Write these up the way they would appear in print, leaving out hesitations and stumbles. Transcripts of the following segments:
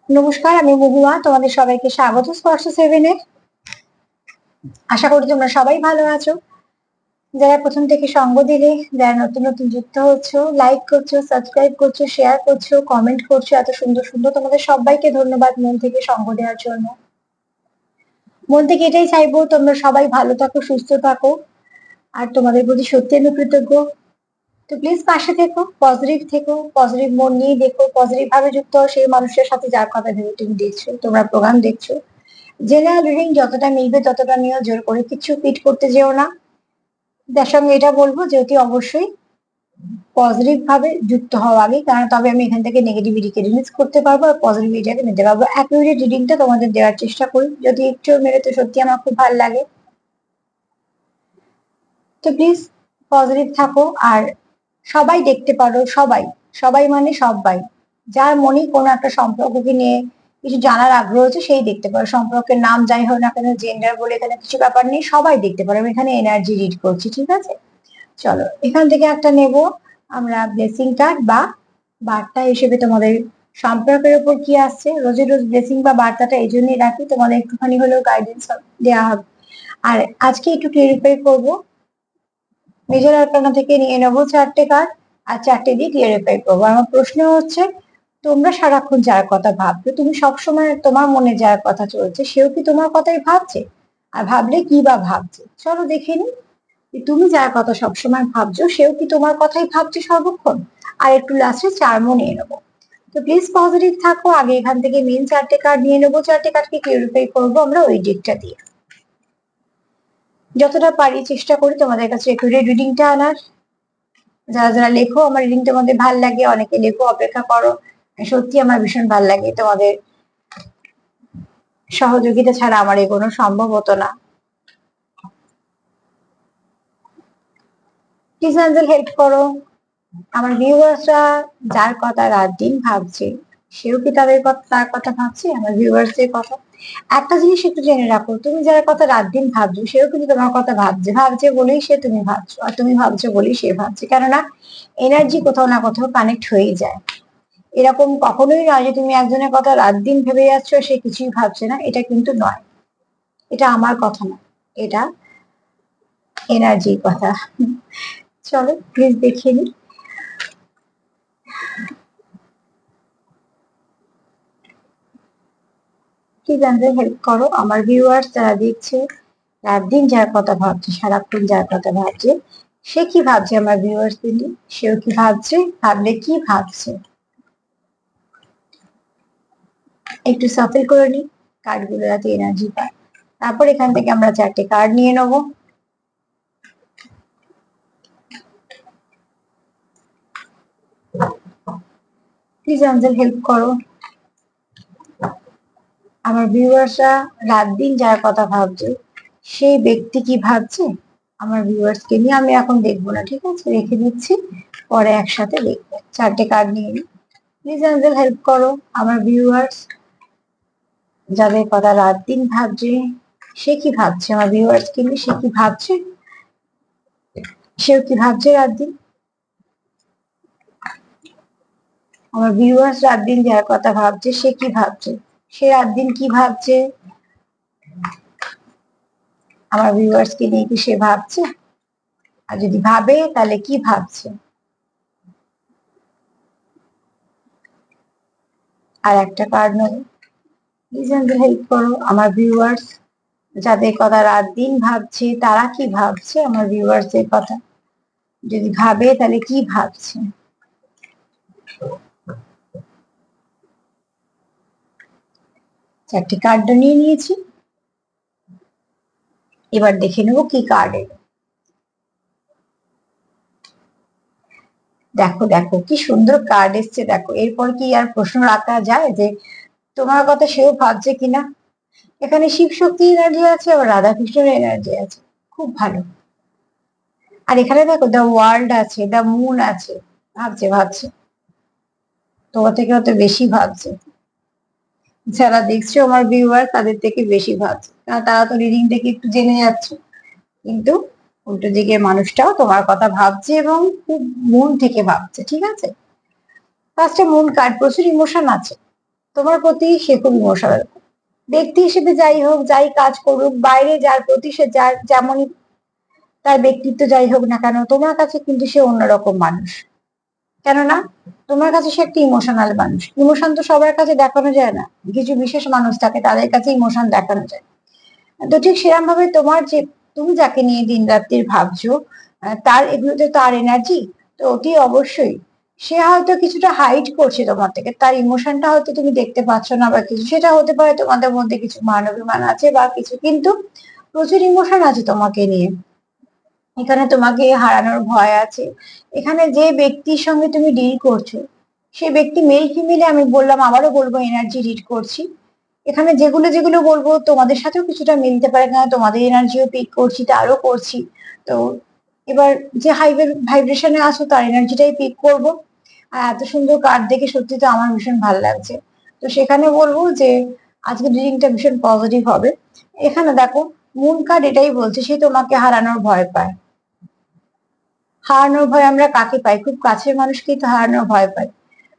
নমস্কার, আমি মহুয়া। তোমাদের সবাইকে স্বাগত স্পর্শ সেভেনে। আশা করি তোমরা সবাই ভালো আছো। যারা প্রথম থেকে সঙ্গ দিলে, যারা নতুন নতুন যুক্ত হচ্ছো, লাইক করছো, সাবস্ক্রাইব করছো, শেয়ার করছো, কমেন্ট করছো, এত সুন্দর সুন্দর, তোমাদের সবাইকে ধন্যবাদ মন থেকে সঙ্গ দেওয়ার জন্য। মন থেকে এটাই চাইবো তোমরা সবাই ভালো থাকো, সুস্থ থাকো, আর তোমাদের প্রতি সত্যি আমি কৃতজ্ঞ। তো প্লিজ পাশে থেকো, পজিটিভ থেকো, পজিটিভ মন নিয়ে দেখো, পজিটিভ ভাবে যুক্ত হও সেই মানুষের সাথে যার কথা ভেবে তুমি দেখছো, তোমরা প্রোগ্রাম দেখছো। জেনারেল রিডিং যতটা মিলবে ততটা নিয়েও, জোর করে কিছু ফিট করতে যেও না। তার সঙ্গে এটা বলবো যে অতি অবশ্যই পজিটিভ ভাবে যুক্ত হওয়া আগে, কারণ তবে আমি এখান থেকে নেগেটিভিটিকে রিলিজ করতে পারবো আর পজিটিভিটিকে নিতে পারবো। অ্যাকুরেট রিডিংটা তোমাদের দেওয়ার চেষ্টা করি, যদি একটু মেরে তো সত্যি আমার খুব ভালো লাগে। তো প্লিজ পজিটিভ থাকো, আর সবাই দেখতে পারো, সবাই, সবাই মানে সবাই, যার মনে কোনো একটা সম্পর্ককে নিয়ে কিছু জানার আগ্রহ আছে সেই দেখতে পারো। সম্পর্কের নাম যাই হোক না কেন, জেন্ডার বলে এখানে কিছু ব্যাপার নেই, সবাই দেখতে পারো। আমি এখানে এনার্জি রিড করছি, ঠিক আছে? চলো এখান থেকে একটা নেব আমরা, ব্লেসিং কার্ড বা বার্তা হিসেবে তোমাদের সম্পর্কের উপর কি আসছে। রোজে রোজ ব্লেসিং বা বার্তাটা এই জন্যই রাখি, তোমাদের একটুখানি হলেও গাইডেন্স দেওয়া হবে। আর আজকে একটু ক্লিয়ারিফাই করবো, মেজর আর্কানা থেকে নিয়ে নেবো 4টে কার্ড, আর 4টে দিয়ে ক্লিয়ারিফাই করবো। আমার প্রশ্ন হচ্ছে, তোমরা সারাক্ষণ যার কথা ভাবছো, তুমি সবসময় তোমার মনে যার কথা চলছে সেও কি তোমার কথাই ভাবছে? আর ভাবলে কি বা ভাবছে, চলো দেখে নি। তুমি যার কথা সবসময় ভাবছো সেও কি তোমার কথাই ভাবছে সর্বক্ষণ? আর একটু লাস্টে চার্মও নিয়ে নেবো। তো প্লিজ পজিটিভ থাকো। আগে এখান থেকে মেন 4টে কার্ড নিয়ে নেবো, 4টে কার্ডকে ক্লিয়ারিফাই করবো আমরা ওই দিকটা দিয়ে। যতটা পারি চেষ্টা করি তোমাদের কাছে একটু রিডিংটা আনার। যারা যারা লেখো, আমার রিডিং তোমাদের ভাল লাগে, অনেকে লেখো, অপেক্ষা করো, সত্যি আমার ভীষণ ভাল লাগে। তোমাদের সহযোগিতা ছাড়া আমার এগোনো সম্ভব হতো না। প্লিজ অ্যাঞ্জেল হেল্প করো। আমার ভিউয়ার্সরা যার কথা রাত দিন ভাবছে সেও কি তাদের কথা, তার কথা ভাবছে, আমার ভিউয়ার্সদের কথা? একটা জিনিস একটু জেনে রাখো, তুমি যার কথা রাত দিন ভাবছো সেও কিন্তু তোমার কথা ভাবছে, ভাবছে বলেই সে তুমি ভাবছো, আর তুমি ভাবছো বলেই সে ভাবছে। কেননা এনার্জি কোথাও না কোথাও কানেক্ট হয়ে যায়। এরকম কখনোই নয় যে তুমি একজনের কথা রাত দিন ভেবে যাচ্ছ সে কিছুই ভাবছে না, এটা কিন্তু নয়। এটা আমার কথা না, এটা এনার্জির কথা। চলো প্লিজ দেখে নি। প্লিজ আমাদের হেল্প করো, আমার ভিউয়ার্স যারা দেখছে, রাত দিন যার কথা ভাবছে, সারাক্ষণ যার কথা ভাবছে, সে কি ভাবছে? আমার ভিউয়ার্স দিদি, সেও কি ভাবছে? ভাবলে কি ভাবছে? একটু সাফল করে নি কার্ডগুলো যাতে এনার্জি পায়। তারপর এখান থেকে আমরা 4টে কার্ড নিয়ে নেবো। প্লিজ অঞ্জল হেল্প করো, আমার ভিউয়ার্সরা রাত দিন যার কথা ভাবছে সেই ব্যক্তি কি ভাবছে? আমার ভিউয়ার্স কে নিয়ে আমি এখন দেখবো না, ঠিক আছে, রেখে দিচ্ছি, পরে একসাথে দেখবো। 4টে কার্ড নিয়ে নিই। প্লিজ অঞ্জল হেল্প করো, আমার ভিউয়ার্স যাদের কথা রাত দিন ভাবছে সে কি ভাবছে? আমার ভিউয়ার্স কে নিয়ে সে কি ভাবছে? সেও কি ভাবছে রাত দিন? আমার ভিউয়ার্স রাত দিন যার কথা ভাবছে সে কি ভাবছে? সে রাত দিন কি ভাবছে? আমার ভিউয়ার্স কে নিয়ে কি সে ভাবছে? আর যদি ভাবে তাহলে কি ভাবছে? আর একটা কার্ড নেবো। প্লিজ আমাদের হেল্প করো, আমার ভিউয়ার্স যাদের কথা রাত দিন ভাবছে তারা কি ভাবছে? আমার ভিউয়ার্স এর কথা যদি ভাবে তাহলে কি ভাবছে? 4টে কার্ড নিয়ে নিয়েছি, এবার দেখে নেবো কি কার্ড এলো। দেখো দেখো কি সুন্দর কার্ড এসছে, দেখো এরপর কি আর প্রশ্ন রাখা যায় যে তোমার কথা সেও ভাবছে কিনা? এখানে শিব শক্তি এনার্জি আছে, আবার রাধাকৃষ্ণের এনার্জি আছে, খুব ভালো। আর এখানে দেখো দ্য ওয়ার্ল্ড আছে, দ্য মুন আছে, ভাবছে ভাবছে, তোমার থেকে হয়তো বেশি ভাবছে। যারা দেখছো আমার ভিউয়ার তাদের থেকে বেশি ভাবছে, কারণ তারা তো রিডিং থেকে একটু জেনে যাচ্ছে, কিন্তু উল্টো দিকের মানুষটাও তোমার কথা ভাবছে এবং খুব মন থেকে ভাবছে, ঠিক আছে? ফার্স্টে মুন কার্ড, প্রচুর ইমোশন আছে, তোমার প্রতি সে খুব ইমোশনাল। ব্যক্তি হিসেবে যাই হোক, যাই কাজ করুক, বাইরে যার প্রতি সে যার যেমনই তার ব্যক্তিত্ব যাই হোক না কেন, তোমার কাছে কিন্তু সে অন্যরকম মানুষ। কেননা তোমার কাছে সে একটা ইমোশনাল মানুষ। ইমোশন তো সবার কাছে দেখানো যায় না, কিছু বিশেষ মানুষ থাকে তাদের কাছে ইমোশন দেখানো যায়। তো ঠিক সেরকম ভাবে তোমার যে, তুমি যাকে নিয়ে দিন রাত্রির ভাবছো, তার এগুলোতে তার এনার্জি, তো অতি অবশ্যই সে হয়তো কিছুটা হাইড করছে তোমার থেকে, তার ইমোশনটা হয়তো তুমি দেখতে পাচ্ছ না বা কিছু, সেটা হতে পারে তোমাদের মধ্যে কিছু মান অভিমান আছে বা কিছু, কিন্তু প্রচুর ইমোশন আছে তোমাকে নিয়ে। এখানে তোমাকে হারানোর ভয় আছে। এখানে যে ব্যক্তির সঙ্গে তুমি ডিল করছো, সে ব্যক্তি মেল ফিমেলে আমি বললাম, আবারও বলবো, এনার্জি রিড করছি। এখানে যেগুলো যেগুলো বলবো তোমাদের সাথেও কিছুটা মিলতে পারে, কেন তোমাদের এনার্জিও পিক করছি, তারও করছি। তো এবার যে হাই ভাইব্রেশনে আছো তার এনার্জিটাই পিক করব। আর এত সুন্দর কার্ড দেখে সত্যি তো আমার ভীষণ ভালো লাগছে। তো সেখানে বলবো যে আজকে রিডিংটা ভীষণ পজিটিভ হবে। এখানে দেখো, মুন কার্ড এটাই বলছে, সে তোমাকে হারানোর ভয় পায়। হারানোর ভয় আমরা কাকে পাই? খুব কাছের মানুষকেই তো হারানোর ভয় পাই।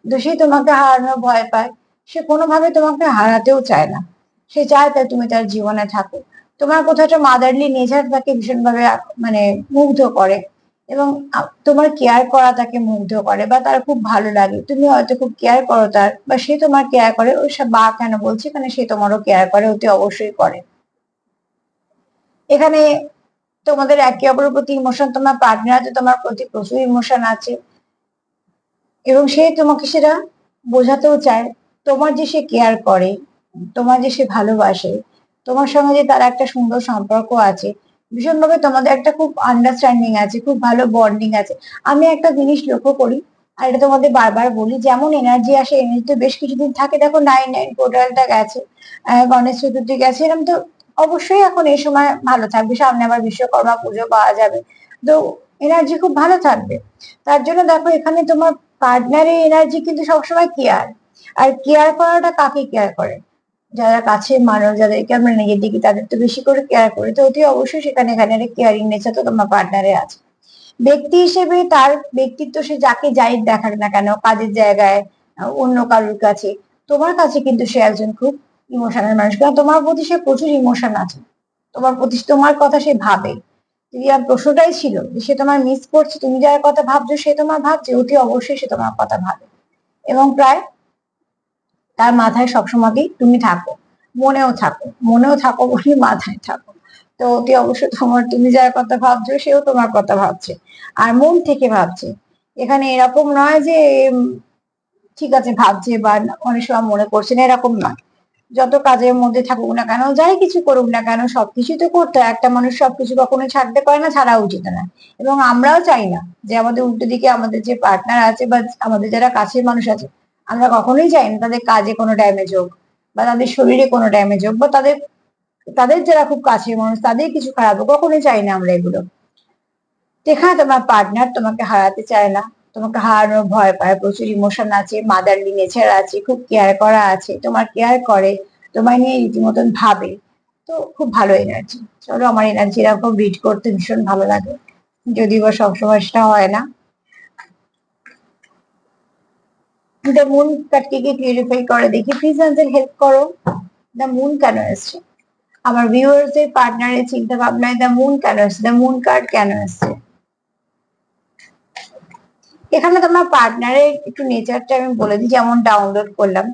তো সে তোমাকে হারানোর ভয় পায়। সে কোনোভাবে তোমাকে হারাতেও চায় না। সে চায় তাই তুমি তার জীবনে থাকো। তোমার কোথাও একটা মাদারলি নেচার তাকে ভীষণভাবে মানে মুগ্ধ করে। এবং তোমার কেয়ার করা তাকে মুগ্ধ করে, বা তার খুব ভালো লাগে। তুমি হয়তো খুব কেয়ার করো তার, বা সে তোমার কেয়ার করে। ওই সব বা কেন বলছি, এখানে সে তোমারও কেয়ার করে, অতি অবশ্যই করে। এখানে তোমাদের একে অপরের প্রতি ইমোশন, তোমার পার্টনার আছে তোমার প্রতি প্রচুর ইমোশন আছে, এবং সে তোমাকে সেটা বোঝাতেও চায়। তোমার যে সে কেয়ার করে, তোমার যে সে ভালোবাসে, তোমার সঙ্গে যে তার একটা সুন্দর সম্পর্ক আছে, ভীষণভাবে তোমাদের একটা খুব আন্ডারস্ট্যান্ডিং আছে, খুব ভালো বন্ডিং আছে। আমি একটা জিনিস লক্ষ্য করি, আর এটা তোমাদের বারবার বলি, যেমন এনার্জি আসে, এনার্জি তো বেশ কিছুদিন থাকে। দেখো 9/9 পোর্টালটা গেছে, গণেশ চতুর্থী গেছে, এরকম তো অবশ্যই এখন এই সময় ভালো থাকবে। সামনে আবার বিশ্বকর্মা পুজো পাওয়া যাবে, তো এনার্জি খুব ভালো থাকবে। তার জন্য দেখো, এখানে তোমার পার্টনারের এনার্জি কিন্তু সবসময় কেয়ার। আর কেয়ার করাটা কাকে কেয়ার করে? যারা কাছের মানুষ, যাদেরকে আমরা নিজের দিকে, তাদের তো বেশি করে কেয়ার করি। তো অতি অবশ্যই সেখানে এখানে একটা কেয়ারিং নেচার তো তোমার পার্টনারে আছে। ব্যক্তি হিসেবে তার ব্যক্তিত্ব, সে যাকে যাই দেখাক না কেন, কাজের জায়গায়, অন্য কারোর কাছে, তোমার কাছে কিন্তু সে একজন খুব ইমোশনাল মানুষ। কারণ তোমার প্রতি সে প্রচুর ইমোশন আছে, তোমার প্রতি তোমার কথা সে ভাবে। যদি আর প্রশ্নটাই ছিল যে সে তোমার মিস করছে, তুমি যার কথা ভাবছো সে তোমার ভাবছে, অতি অবশ্যই সে তোমার কথা ভাবে। এবং প্রায় তার মাথায় সবসময়ই তুমি থাকো, মনেও থাকো, মনেও থাকো বলে মাথায় থাকো। তো অতি অবশ্যই তোমার, তুমি যার কথা ভাবছো সেও তোমার কথা ভাবছে, আর মন থেকে ভাবছে। এখানে এরকম নয় যে ঠিক আছে ভাবছে বা অনেক সময় মনে করছে না, এরকম নয়। যত কাজের মধ্যে থাকুক না কেন, যাই কিছু করুক না কেন, সবকিছু তো করতে হয়। একটা মানুষ সবকিছু কখনো ছাড়তে পারে না, ছাড়া উচিত না। এবং আমরাও চাই না যে আমাদের উল্টো দিকে আমাদের যে পার্টনার আছে বা আমাদের যারা কাছের মানুষ আছে, আমরা কখনোই চাই না তাদের কাজে কোনো ড্যামেজ হোক, বা তাদের শরীরে কোনো ড্যামেজ হোক, বা তাদের তাদের যারা খুব কাছের মানুষ তাদের কিছু খারাপ হোক, কখনোই চাই না আমরা এগুলো। যেখানে তোমার পার্টনার তোমাকে হারাতে চায় না, তোমাকে হারানোর ভয় পায়, প্রচুর ইমোশন আছে, মাদারলি নেচার আছে, খুব কেয়ার করা আছে, তোমার কেয়ার করে, তোমায় নিয়ে রীতিমতন ভাবে। তো খুব ভালো এনার্জি। চলো, আমার এনার্জি এরকম রিড করতে ভীষণ ভালো লাগে, যদিও বা সবসময় সেটা হয় না। দ্য মুন কাটকে কি ক্লিয়ারিফাই করে দেখি, প্লিজ আনসার, হেল্প করো। দ্য মুন কেন এসছে আমার ভিউয়ার্স এর পার্টনারের চিন্তা ভাবনায়? দ্য মুন কেন এসছে? দ্য মুন কার্ড কেন এসছে? এখানে তোমার পার্টনারের একটু নেচারটা আমি বলে দিই, যেমন ডাউনলোড করলাম,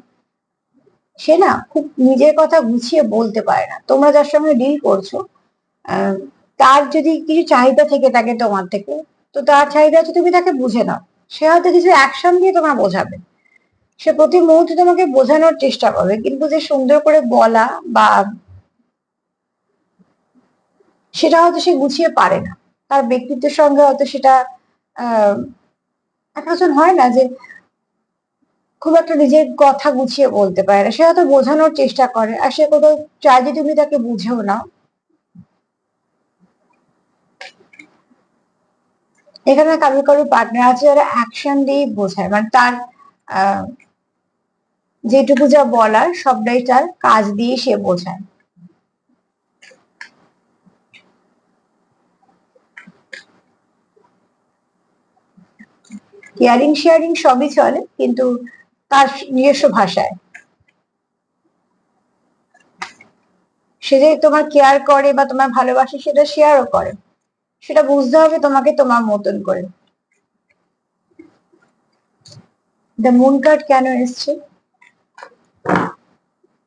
সে না খুব নিজের কথা গুছিয়ে বলতে পারে না। তোমরা যার সঙ্গে ডিল করছো, তার যদি কিছু চাহিদা থেকে থাকে তোমার থেকে, তো তার চাহিদা হচ্ছে তুমি তাকে বুঝে নাও। সে হয়তো কিছু অ্যাকশন দিয়ে তোমার বোঝাবে, সে প্রতি মুহূর্তে তোমাকে বোঝানোর চেষ্টা করবে, কিন্তু যে সুন্দর করে বলা বা সেটা হয়তো সে গুছিয়ে পারে না। তার ব্যক্তিত্বের সঙ্গে হয়তো সেটা আহ একজন হয় না যে খুব একটা নিজের কথা গুছিয়ে বলতে পারে না, সে হয়তো বোঝানোর চেষ্টা করে, আর সে কোথাও চায় যে তুমি তাকে বুঝেও নাও। এখানে কারোর কারোর পার্টনার আছে যারা অ্যাকশন দিয়ে বোঝায়, মানে তার আহ যেটুকু যা বলার সবটাই তার কাজ দিয়ে সে বোঝায়। কেয়ারিং শেয়ারিং সবই চলে, কিন্তু তার নিজস্ব ভাষায়। সে যে তোমার কেয়ার করে বা তোমার ভালোবাসে সেটা শেয়ারও করে, সেটা বুঝতে হবে তোমাকে তোমার মতন করে। দ্য মুন কার্ড কেন এসছে?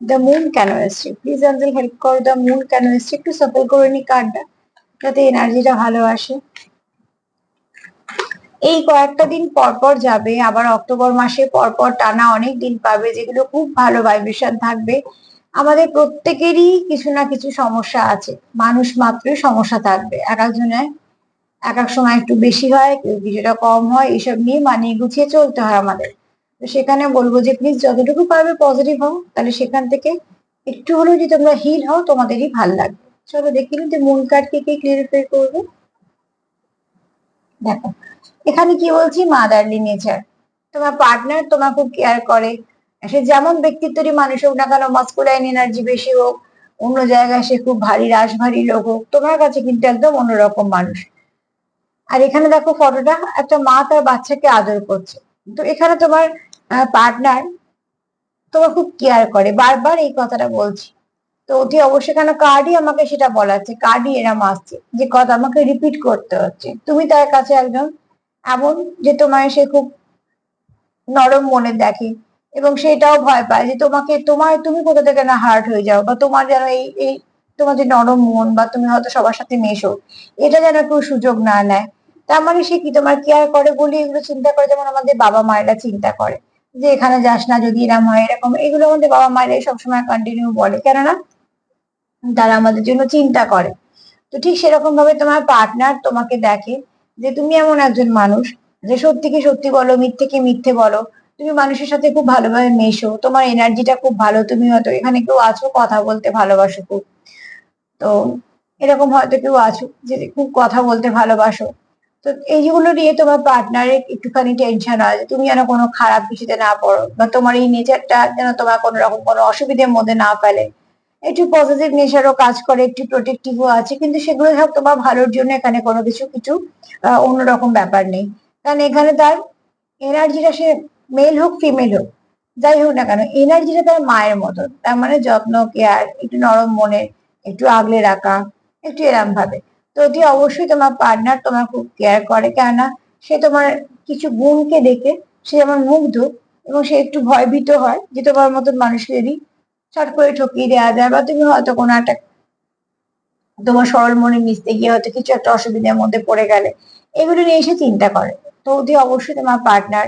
দ্য মুন কেন এসছে? প্লিজ অ্যাঞ্জেল হেল্প করো, দ্য মুন কেন এসছে? একটু সাপোর্ট করে নি কার্ডটা, যাতে এনার্জিটা ভালো আসে। এই কয়েকটা দিন পর পর যাবে, আবার অক্টোবর মাসে পর পর টানা অনেক দিন পাবে যেগুলো খুব ভালো ভাইব্রেশন থাকবে। আমাদের প্রত্যেকেরই কিছু না কিছু সমস্যা আছে, মানুষ মাত্রই সমস্যা থাকবে, এক একজনের এক এক সময় একটু বেশি হয়, কেউ কিছুটা কম হয়, এসব নিয়ে মানিয়ে গুছিয়ে চলতে হয় আমাদের। তো সেখানে বলবো যে প্লিজ যতটুকু পারবে পজিটিভ হও, তাহলে সেখান থেকে একটু হলেও যদি তোমরা হিল হও তোমাদেরই ভাল লাগবে। চলো দেখি যে মুন কার্ড কে ক্লিয়ারিফাই করবে। দেখো এখানে কি বলছি, মাদারলি নেচার। তোমার পার্টনার তোমার খুব কেয়ার করে, সে যেমন ব্যক্তিত্বেরই মানুষ হোক না কেন, মাস্কুলাইন এনার্জি বেশি হোক, অন্য জায়গায় সে খুব ভারী রাশভারী লোক হোক, তোমার কাছে কিন্তু একদম অন্যরকম মানুষ। আর এখানে দেখো ফটোটা, একটা মা তার বাচ্চাকে আদর করছে। তো এখানে তোমার পার্টনার তোমার খুব কেয়ার করে, বারবার এই কথাটা বলছি। তো অতি অবশ্যই, কেন কার্ডই আমাকে সেটা বলাচ্ছে, কার্ডই এরম আসছে যে কথা আমাকে রিপিট করতে হচ্ছে। তুমি তার কাছে একজন এমন যে তোমায় সে খুব নরম মনে দেখে, এবং সেটাও ভয় পায় যে তোমাকে তুমি কোথা থেকে না হার্ট হয়ে যাও, বা তোমার যেন এই এই তোমার যে নরম মন, বা তুমি হয়তো সবার সাথে মেশো, এটা যেন কেউ সুযোগ না নেয়। তার মানে সে কি তোমার কেয়ার করে বলে এগুলো চিন্তা করে, যেমন আমাদের বাবা মায়েরা চিন্তা করে যে এখানে যাস না যদি এরম হয় এরকম, এগুলো আমাদের বাবা মায়েরাই সবসময় কন্টিনিউ বলে, কেননা তারা আমাদের জন্য চিন্তা করে। তো ঠিক সেরকম ভাবে তোমার পার্টনার তোমাকে দেখে যে তুমি এমন একজন মানুষ যে সত্যিকে সত্যি বলো, মিথ্যেকে মিথ্যে বলো, তুমি মানুষের সাথে খুব ভালোভাবে মেশো, তোমার এনার্জিটা খুব ভালো, তুমি হয়তো এখানে কেউ আছো কথা বলতে ভালোবাসো খুব, তো এরকম হয়তো কেউ আছো যে খুব কথা বলতে ভালোবাসো। তো এইগুলো নিয়ে তোমার পার্টনারের একটুখানি টেনশন হয় যে তুমি যেন কোনো খারাপ কিছুতে না পড়ো, বা তোমার এই নেচারটা যেন তোমার কোনো রকম কোনো অসুবিধার মধ্যে না ফেলে। একটু পজিটিভ নেচারও কাজ করে, একটু প্রোটেক্টিভও আছে, কিন্তু সেগুলো সব তোমার ভালোর জন্য, এখানে কোনো কিছু কিছু অন্যরকম ব্যাপার নেই। কারণ এখানে তার এনার্জিটা, সে মেল হোক ফিমেল হোক যাই হোক না কেন, এনার্জিটা তার মায়ের মতন, তার মানে যত্ন কেয়ার, একটু নরম মনে, একটু আগলে রাখা, একটু এরম ভাবে। তো অতি অবশ্যই তোমার পার্টনার তোমার খুব কেয়ার করে, কেননা সে তোমার কিছু গুণকে দেখে সে যেমন মুগ্ধ, এবং সে একটু ভয়ভীত হয় যে তোমার মতন মানুষকে যদি চট করে ঠকিয়ে দেওয়া যায়, বা তুমি হয়তো কোনো একটা তোমার সরল মনে মিশতে গিয়ে হয়তো কিছু একটা অসুবিধার মধ্যে পড়ে গেলে, এগুলো নিয়ে এসে চিন্তা করে। তো অতি অবশ্যই তোমার পার্টনার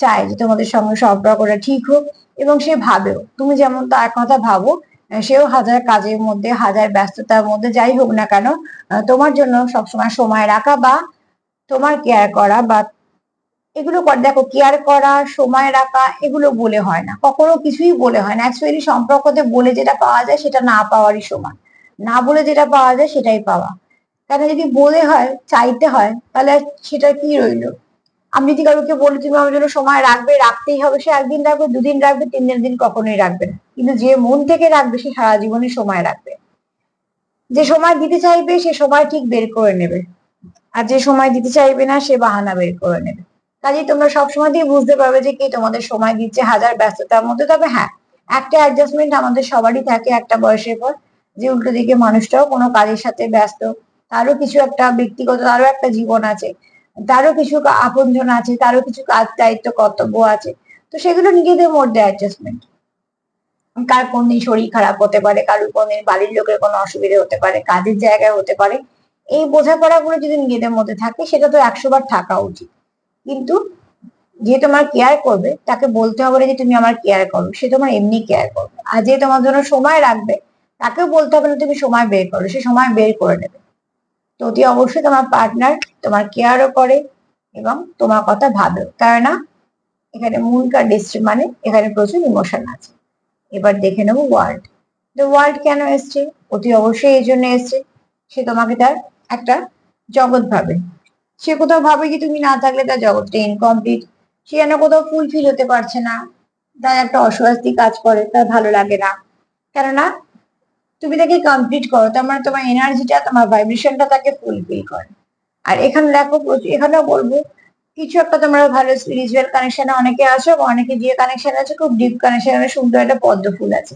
চায় যে তোমাদের সঙ্গে সম্পর্কটা ঠিক হোক, এবং সে ভাবেও তুমি যেমন তার কথা ভাবো, সেও হাজার কাজের মধ্যে, হাজার ব্যস্ততার মধ্যে যাই হোক না কেন, তোমার জন্য সবসময় সময় রাখা, বা তোমার কেয়ার করা, বা এগুলো করে। দেখো কেয়ার করা, সময় রাখা, এগুলো বলে হয় না, কখনো কিছুই বলে হয় না। অ্যাকচুয়ালি সম্পর্কতে বলে যেটা পাওয়া যায় সেটা না পাওয়ারই সমান, না বলে যেটা পাওয়া যায় সেটাই পাওয়া। কেন যদি বলে হয়, চাইতে হয়, তাহলে আর সেটা কি রইলো? আমি যদি কাউকে বলি তুমি আমার জন্য সময় রাখবে, রাখতেই হবে, সে একদিন রাখবে, দুদিন রাখবে, তিন দিন কখনোই রাখবে না। কিন্তু যে মন থেকে রাখবে সে সারা জীবনে সময় রাখবে। যে সময় দিতে চাইবে সে সময় ঠিক বের করে নেবে, আর যে সময় দিতে চাইবে না সে বাহানা বের করে নেবে। কাজেই তোমরা সবসময় দিয়ে বুঝতে পারবে যে কে তোমাদের সময় দিচ্ছে, হাজার ব্যস্ততার মধ্যে। তবে হ্যাঁ, একটা অ্যাডজাস্টমেন্ট আমাদের সবারই থাকে একটা বয়সের পর, যে উল্টো দিকে মানুষটাও কোনো কাজের সাথে ব্যস্ত, তারও কিছু একটা ব্যক্তিগত, তারও একটা জীবন আছে, তারও কিছু আপনজন আছে, তারও কিছু কাজ দায়িত্ব কর্তব্য আছে। তো সেগুলো নিজেদের মধ্যে অ্যাডজাস্টমেন্ট। কার কোন দিন শরীর খারাপ হতে পারে, কারোর কোন দিন বাড়ির লোকের কোনো অসুবিধা হতে পারে, কাজের জায়গায় হতে পারে। এই বোঝাপড়াগুলো যদি নিজেদের মধ্যে থাকে সেটা তো 100 বার থাকা উচিত। কিন্তু যে তোমার কেয়ার করবে তাকে বলতে হবে না যে তুমি আমার কেয়ার করো, সে তোমার এমনি কেয়ার করবে। আর যে তোমার জন্য সময় রাখবে তাকেও বলতে হবে না তুমি সময় বের করো, সে সময় বের করে নেবে। তো অতি অবশ্যই তোমার পার্টনার তোমার কেয়ারও করে এবং তোমার কথা ভাবেও, কেননা এখানে মূল কার্ড এসছে, মানে এখানে প্রচুর ইমোশন আছে। এবার দেখে নেবো ওয়ার্ল্ড। দ্য ওয়ার্ল্ড কেন এসছে? অতি অবশ্যই এই জন্য এসছে, সে তোমাকে তার একটা জগৎ ভাবে। সে কোথাও ভাবে কি তুমি না থাকলে তার জগৎটা ইনকমপ্লিট, সে যেন কোথাও ফুলফিল হতে পারছে না, তার একটা অস্বস্তি কাজ করে, তার ভালো লাগে না। কেননা তুমি তাকে কমপ্লিট করো, তার মানে তোমার এনার্জিটা, তোমার ভাইব্রেশনটা তাকে ফুলফিল করে। আর এখানে দেখো এখানেও বলবো কিছু একটা তোমরা ভালো স্পিরিচুয়াল কানেকশনে অনেকে আছো, বা অনেকে যে কানেকশন আছে খুব ডিপ কানেকশন, সুন্দর একটা পদ্ম ফুল আছে।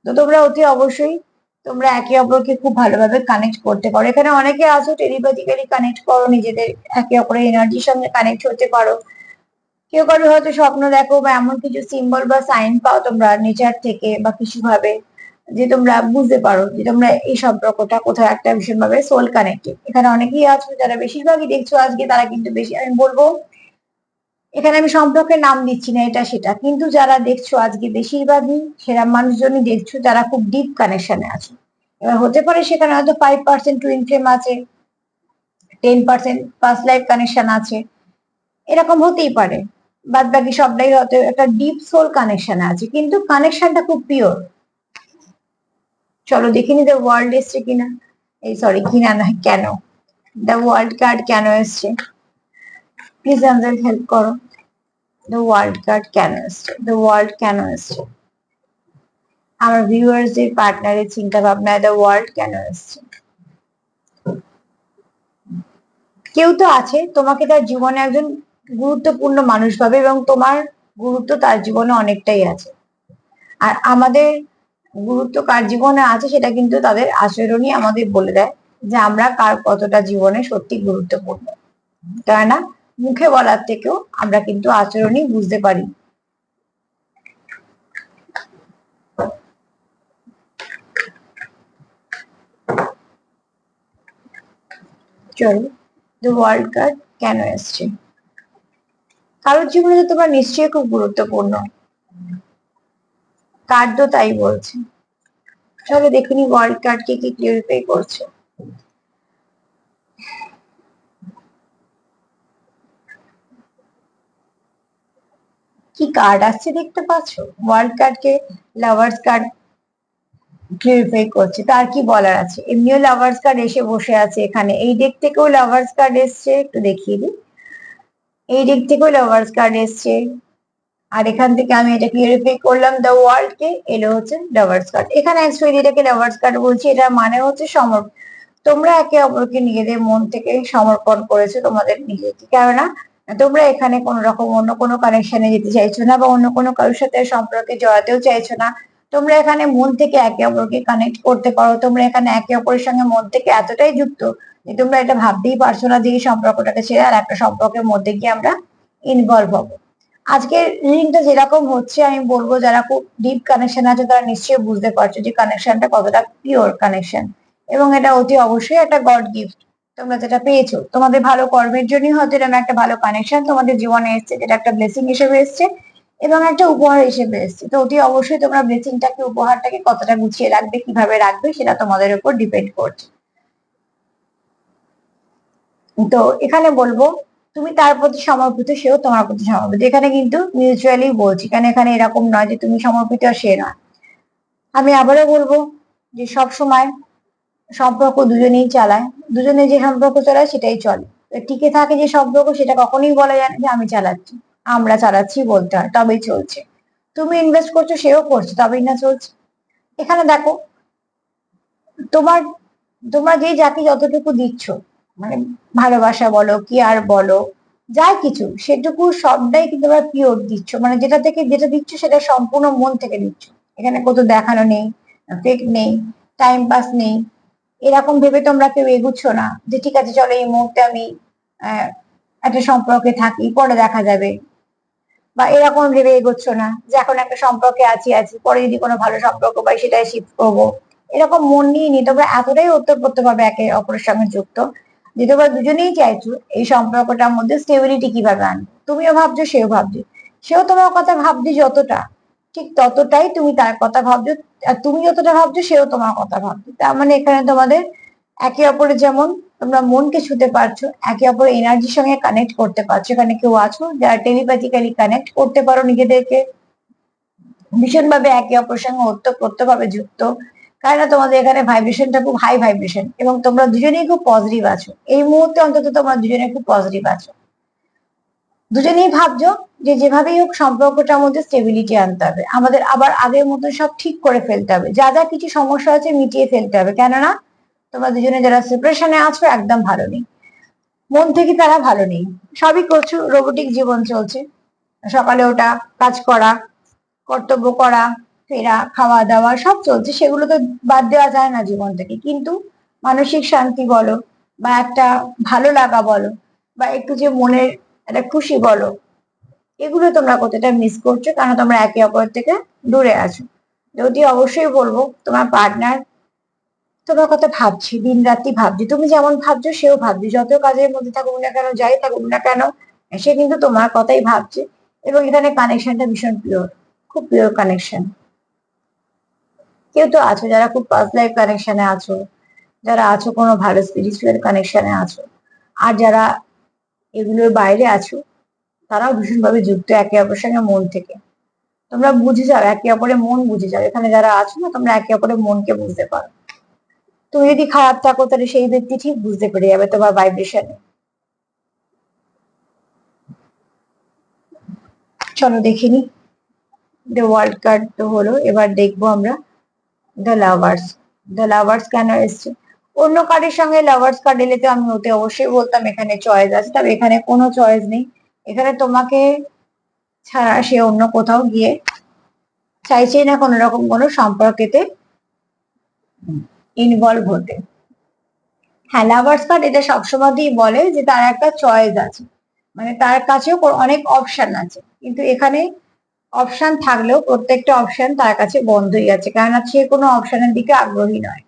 তো তোমরা অতি অবশ্যই তোমরা একে অপরকে খুব ভালোভাবে কানেক্ট করতে পারো। এখানে অনেকে আছো টেলিপ্যাথিক্যালি কানেক্ট করো, নিজেদের একে অপরের এনার্জির সঙ্গে কানেক্ট হতে পারো। কেউ কারো হয়তো স্বপ্ন দেখো বা এমন কিছু সিম্বল বা সাইন পাও তোমরা নেচার থেকে বা কিছু ভাবে, যে তোমরা বুঝতে পারো যে তোমরা এই সম্পর্কটা কোথাও একটা ভীষণ ভাবে সোল কানেক্টেড। এখানে অনেকেই আছো যারা বেশিরভাগই দেখছো আজকে, তারা কিন্তু বেশি, আমি বলবো এখানে আমি সম্পর্কের নাম দিচ্ছি না এটা সেটা, কিন্তু যারা দেখছো আজকে বেশিরভাগই সেরা মানুষজনই দেখছো যারা খুব ডিপ কানেকশনে আছে। এবার হতে পারে সেখানে হয়তো 5% টুইন ফ্লেম আছে, 10% ফার্স্ট লাইফ কানেকশন আছে, এরকম হতেই পারে। বাদ বাকি সবটাই হয়তো একটা ডিপ সোল কানেকশন আছে, কিন্তু কানেকশনটা খুব পিওর। চলো দেখে নি দ্য ওয়ার্ল্ড এসছে কিনা, এই সরি কিনা না, কেন দ্য ওয়ার্ল্ড কার্ড কেন এসছে, প্লিজ আমাদের হেল্প করো। দ্য ওয়ার্ল্ড কার্ড কেন এসছে, দ্য ওয়ার্ল্ড কেন এসছে, আমার ভিউয়ার্সদের পার্টনারের চিন্তা ভাবনায় দ্য ওয়ার্ল্ড কেন এসছে। কেউ তো আছে তোমাকে তার জীবনে একজন গুরুত্বপূর্ণ মানুষ ভাবে, এবং তোমার গুরুত্ব তার জীবনে অনেকটাই আছে। আর আমাদের গুরুত্ব কার জীবনে আছে সেটা কিন্তু তাদের আচরণই আমাদের বলে দেয় যে আমরা কার কতটা জীবনে সত্যি গুরুত্বপূর্ণ। কেননা মুখে বলার থেকেও আমরা কিন্তু আচরণই বুঝতে পারি। চলো দ্য ওয়ার্ল্ড কার্ড কেন এসছে, কারোর জীবনে তো তোমার নিশ্চয়ই খুব গুরুত্বপূর্ণ, কার্ড তো তাই বলছে। চলো দেখুনি ওয়ার্ল্ড কার্ড কে কি ক্লিয়ারিফাই করছে। কি কার্ড আসছে দেখতে পাচ্ছ, ওয়ার্ল্ড কার্ড কে লাভার্স কার্ড ক্লিয়ারিফাই করছে। তার কি বলার আছে, এমনিও লাভার্স কার্ড এসে বসে আছে এখানে, এই ডেক থেকেও লাভার্স কার্ড এসছে, একটু দেখিয়ে দিই, এই ডেক থেকেও লাভার্স কার্ড এসছে, আর এখান থেকে আমি এটা ক্লিয়ারিফাই করলাম দ্য ওয়ার্ল্ড কে, এলো হচ্ছে লাভার্স কার্ড। এখানে অ্যাকচুয়ালি এটাকে লাভার্স কার্ড বলছি, এটার মানে হচ্ছে তোমরা একে অপরকে নিজেদের মন থেকে সমর্পণ করেছো তোমাদের নিজেকে, কেননা তোমরা এখানে কোনো রকম অন্য কোনো কানেকশনে যেতে চাইছো না বা অন্য কোনো কারোর সাথে সম্পর্কে জড়াতেও চাইছো না। তোমরা এখানে মন থেকে একে অপরকে কানেক্ট করতে পারো, তোমরা এখানে একে অপরের সঙ্গে মন থেকে এতটাই যুক্ত যে তোমরা এটা ভাবতেই পারছো না যে এই সম্পর্কটাকে ছেড়ে আর একটা সম্পর্কের মধ্যে গিয়ে আমরা ইনভলভ হবো। আজকের রিডিংটা যেরকম হচ্ছে আমি বলবো যারা খুব ডিপ কানেকশন আছে তারা নিশ্চয়ই বুঝতে পারছো যে কানেকশনটা কতটা পিওর কানেকশন, এবং এটা অতি অবশ্যই একটা গড গিফট তোমরা যেটা পেয়েছো তোমাদের ভালো কর্মের জন্যই হয়তো এরকম একটা ভালো কানেকশন তোমাদের জীবনে এসছে, যেটা একটা ব্লেসিং হিসেবে এসছে এবং একটা উপহার হিসেবে এসছে। তো অতি অবশ্যই তোমরা ব্লেসিংটাকে উপহারটাকে কতটা গুছিয়ে রাখবে, কিভাবে রাখবে, সেটা তোমাদের উপর ডিপেন্ড করছে। তো এখানে বলবো তুমি তার প্রতি সমর্পিত, সেও তোমার প্রতি সমর্পিত। এখানে কিন্তু মিউচুয়ালি বলছি, কারণ এখানে এরকম নয় যে তুমি সমর্পিত আর সে নয়। আমি আবারও বলবো যে সব সময় সম্পর্ক দুজনেই চালায়, দুজনে যে সম্পর্ক চালায় সেটাই চলে। টিকে থাকে যে সম্পর্ক সেটা কখনোই বলা যায় না যে আমি চালাচ্ছি, আমরা চালাচ্ছি বলতে হয়, তবেই চলছে। তুমি ইনভেস্ট করছো, সেও করছে, তবেই না চলছে। এখানে দেখো তোমার তোমরা যে যাকে যতটুকু দিচ্ছ, মানে ভালোবাসা বলো কেয়ার বলো যাই কিছু, সেটুকু সবটাই কিন্তু তোমরা পিওর দিচ্ছ, মানে যেটা থেকে যেটা দিচ্ছ সেটা সম্পূর্ণ মন থেকে দিচ্ছ। এখানে কোথাও দেখানো নেই, ফেক নেই, টাইম পাস নেই, এরকম ভেবে তোমরা কেউ এগুচ্ছ না যে ঠিক আছে চলো এই মুহূর্তে আমি আহ, একটা সম্পর্কে থাকি, পরে দেখা যাবে, বা এরকম ভেবে এগোচ্ছ না যে এখন একটা সম্পর্কে আছি আছি পরে যদি কোনো ভালো সম্পর্ক পাই সেটাই শিফট করবো। এরকম মন নিয়ে নি তোমরা এতটাই ওতপ্রোত ভাবে একে অপরের সঙ্গে যুক্ত যে তোমরা দুজনেই চাইছো এই সম্পর্কটার মধ্যে স্টেবিলিটি কিভাবে আনবে। তুমিও ভাবছো, সেও ভাবছে, সেও তোমার কথা ভাবছে যতটা, ঠিক ততটাই তুমি তার কথা ভাবছো, আর তুমি যতটা ভাবছো সেও তোমার কথা ভাবছে। তার মানে এখানে তোমাদের একে অপরের যেমন তোমরা মনকে ছুতে পারছো, একে অপরের এনার্জির সঙ্গে কানেক্ট করতে পারছো। এখানে কেউ আছো যারা টেলিপ্যাথিক্যালি কানেক্ট করতে পারো নিজেদেরকে, ভীষণভাবে একে অপরের সঙ্গে ওতপ্রোত ভাবে যুক্ত, কারণ তোমাদের এখানে ভাইব্রেশনটা খুব হাই ভাইব্রেশন, এবং তোমরা দুজনেই খুব পজিটিভ আছো এই মুহূর্তে, অন্তত তোমরা দুজনে খুব পজিটিভ আছো। দুজনেই ভাবছো যে যেভাবেই হোক সম্পর্কটার মধ্যে স্টেবিলিটি আনতে হবে, আমাদের আবার আগের মতো সব ঠিক করে ফেলতে হবে, যা যা কিছু সমস্যা আছে মিটিয়ে ফেলতে হবে। কেননা তোমরা দুজনে যারা সেপারেশনে আছো একদম ভালো নেই, মন থেকে তারা ভালো নেই, সবই করছো, রোবোটিক জীবন চলছে, সকালে ওঠা, কাজ করা, কর্তব্য করা, ফেরা, খাওয়া দাওয়া সব চলছে, সেগুলো তো বাদ দেওয়া যায় না জীবন থেকে। কিন্তু মানসিক শান্তি বলো, বা একটা ভালো লাগা বলো, বা একটু যে মনের একটা খুশি বলো, এগুলো তোমরা কতটা মিস করছো, কারণ তোমরা একে অপরের থেকে দূরে আছো। যদি অবশ্যই বলবো, তোমার পার্টনার তোমার কথা ভাবছি, দিন রাত্রি ভাবছি, তুমি যেমন ভাবছো সেও ভাবছি, যত কাজের মধ্যে থাকুক না কেন, যাই থাকুক না কেন, সে কিন্তু তোমার কথাই ভাবছে। এবং এখানে কানেকশনটা ভীষণ পিওর, খুব পিওর কানেকশন। কেউ তো আছো যারা খুব পাস্ট লাইফ কানেকশনে আছো, যারা আছো কোনো ভালো স্পিরিচুয়াল কানেকশনে আছো, আর যারা এগুলোর বাইরে আছো, তারাও ভীষণভাবে যুক্ত একে অপরের সঙ্গে মন থেকে। তোমরা বুঝে যাও, একে অপরের মন বুঝে যাও। এখানে যারা আছো না, তোমরা একে অপরের মনকে বুঝতে পারো। তুমি যদি খারাপ থাকো, তাহলে সেই ব্যক্তি ঠিক বুঝতে পেরে যাবে তোমার ভাইব্রেশনে। চলো দেখিনি, দ্য ওয়ার্ল্ড কার্ড তো হলো, এবার দেখবো আমরা দ্য লাভার্স। দ্য লাভার্স কেন এসছে? অন্য কার্ডের সঙ্গে লাভার্স কার্ড এলে তো আমি ওতে অবশ্যই বলতাম এখানে চয়েস আছে, তবে এখানে কোনো চয়েস নেই। এখানে তোমাকে ছাড়া সে অন্য কোথাও গিয়ে চাইছেই না কোনো রকম কোনো সম্পর্কেতে ইনভলভ হতে। হ্যাঁ, লাভার্স কার্ড এটা সবসময়তেই বলে যে তার একটা চয়েস আছে, মানে তার কাছেও অনেক অপশন আছে, কিন্তু এখানে অপশন থাকলেও প্রত্যেকটা অপশন তার কাছে বন্ধই আছে, কেননা সে কোনো অপশনের দিকে আগ্রহী নয়।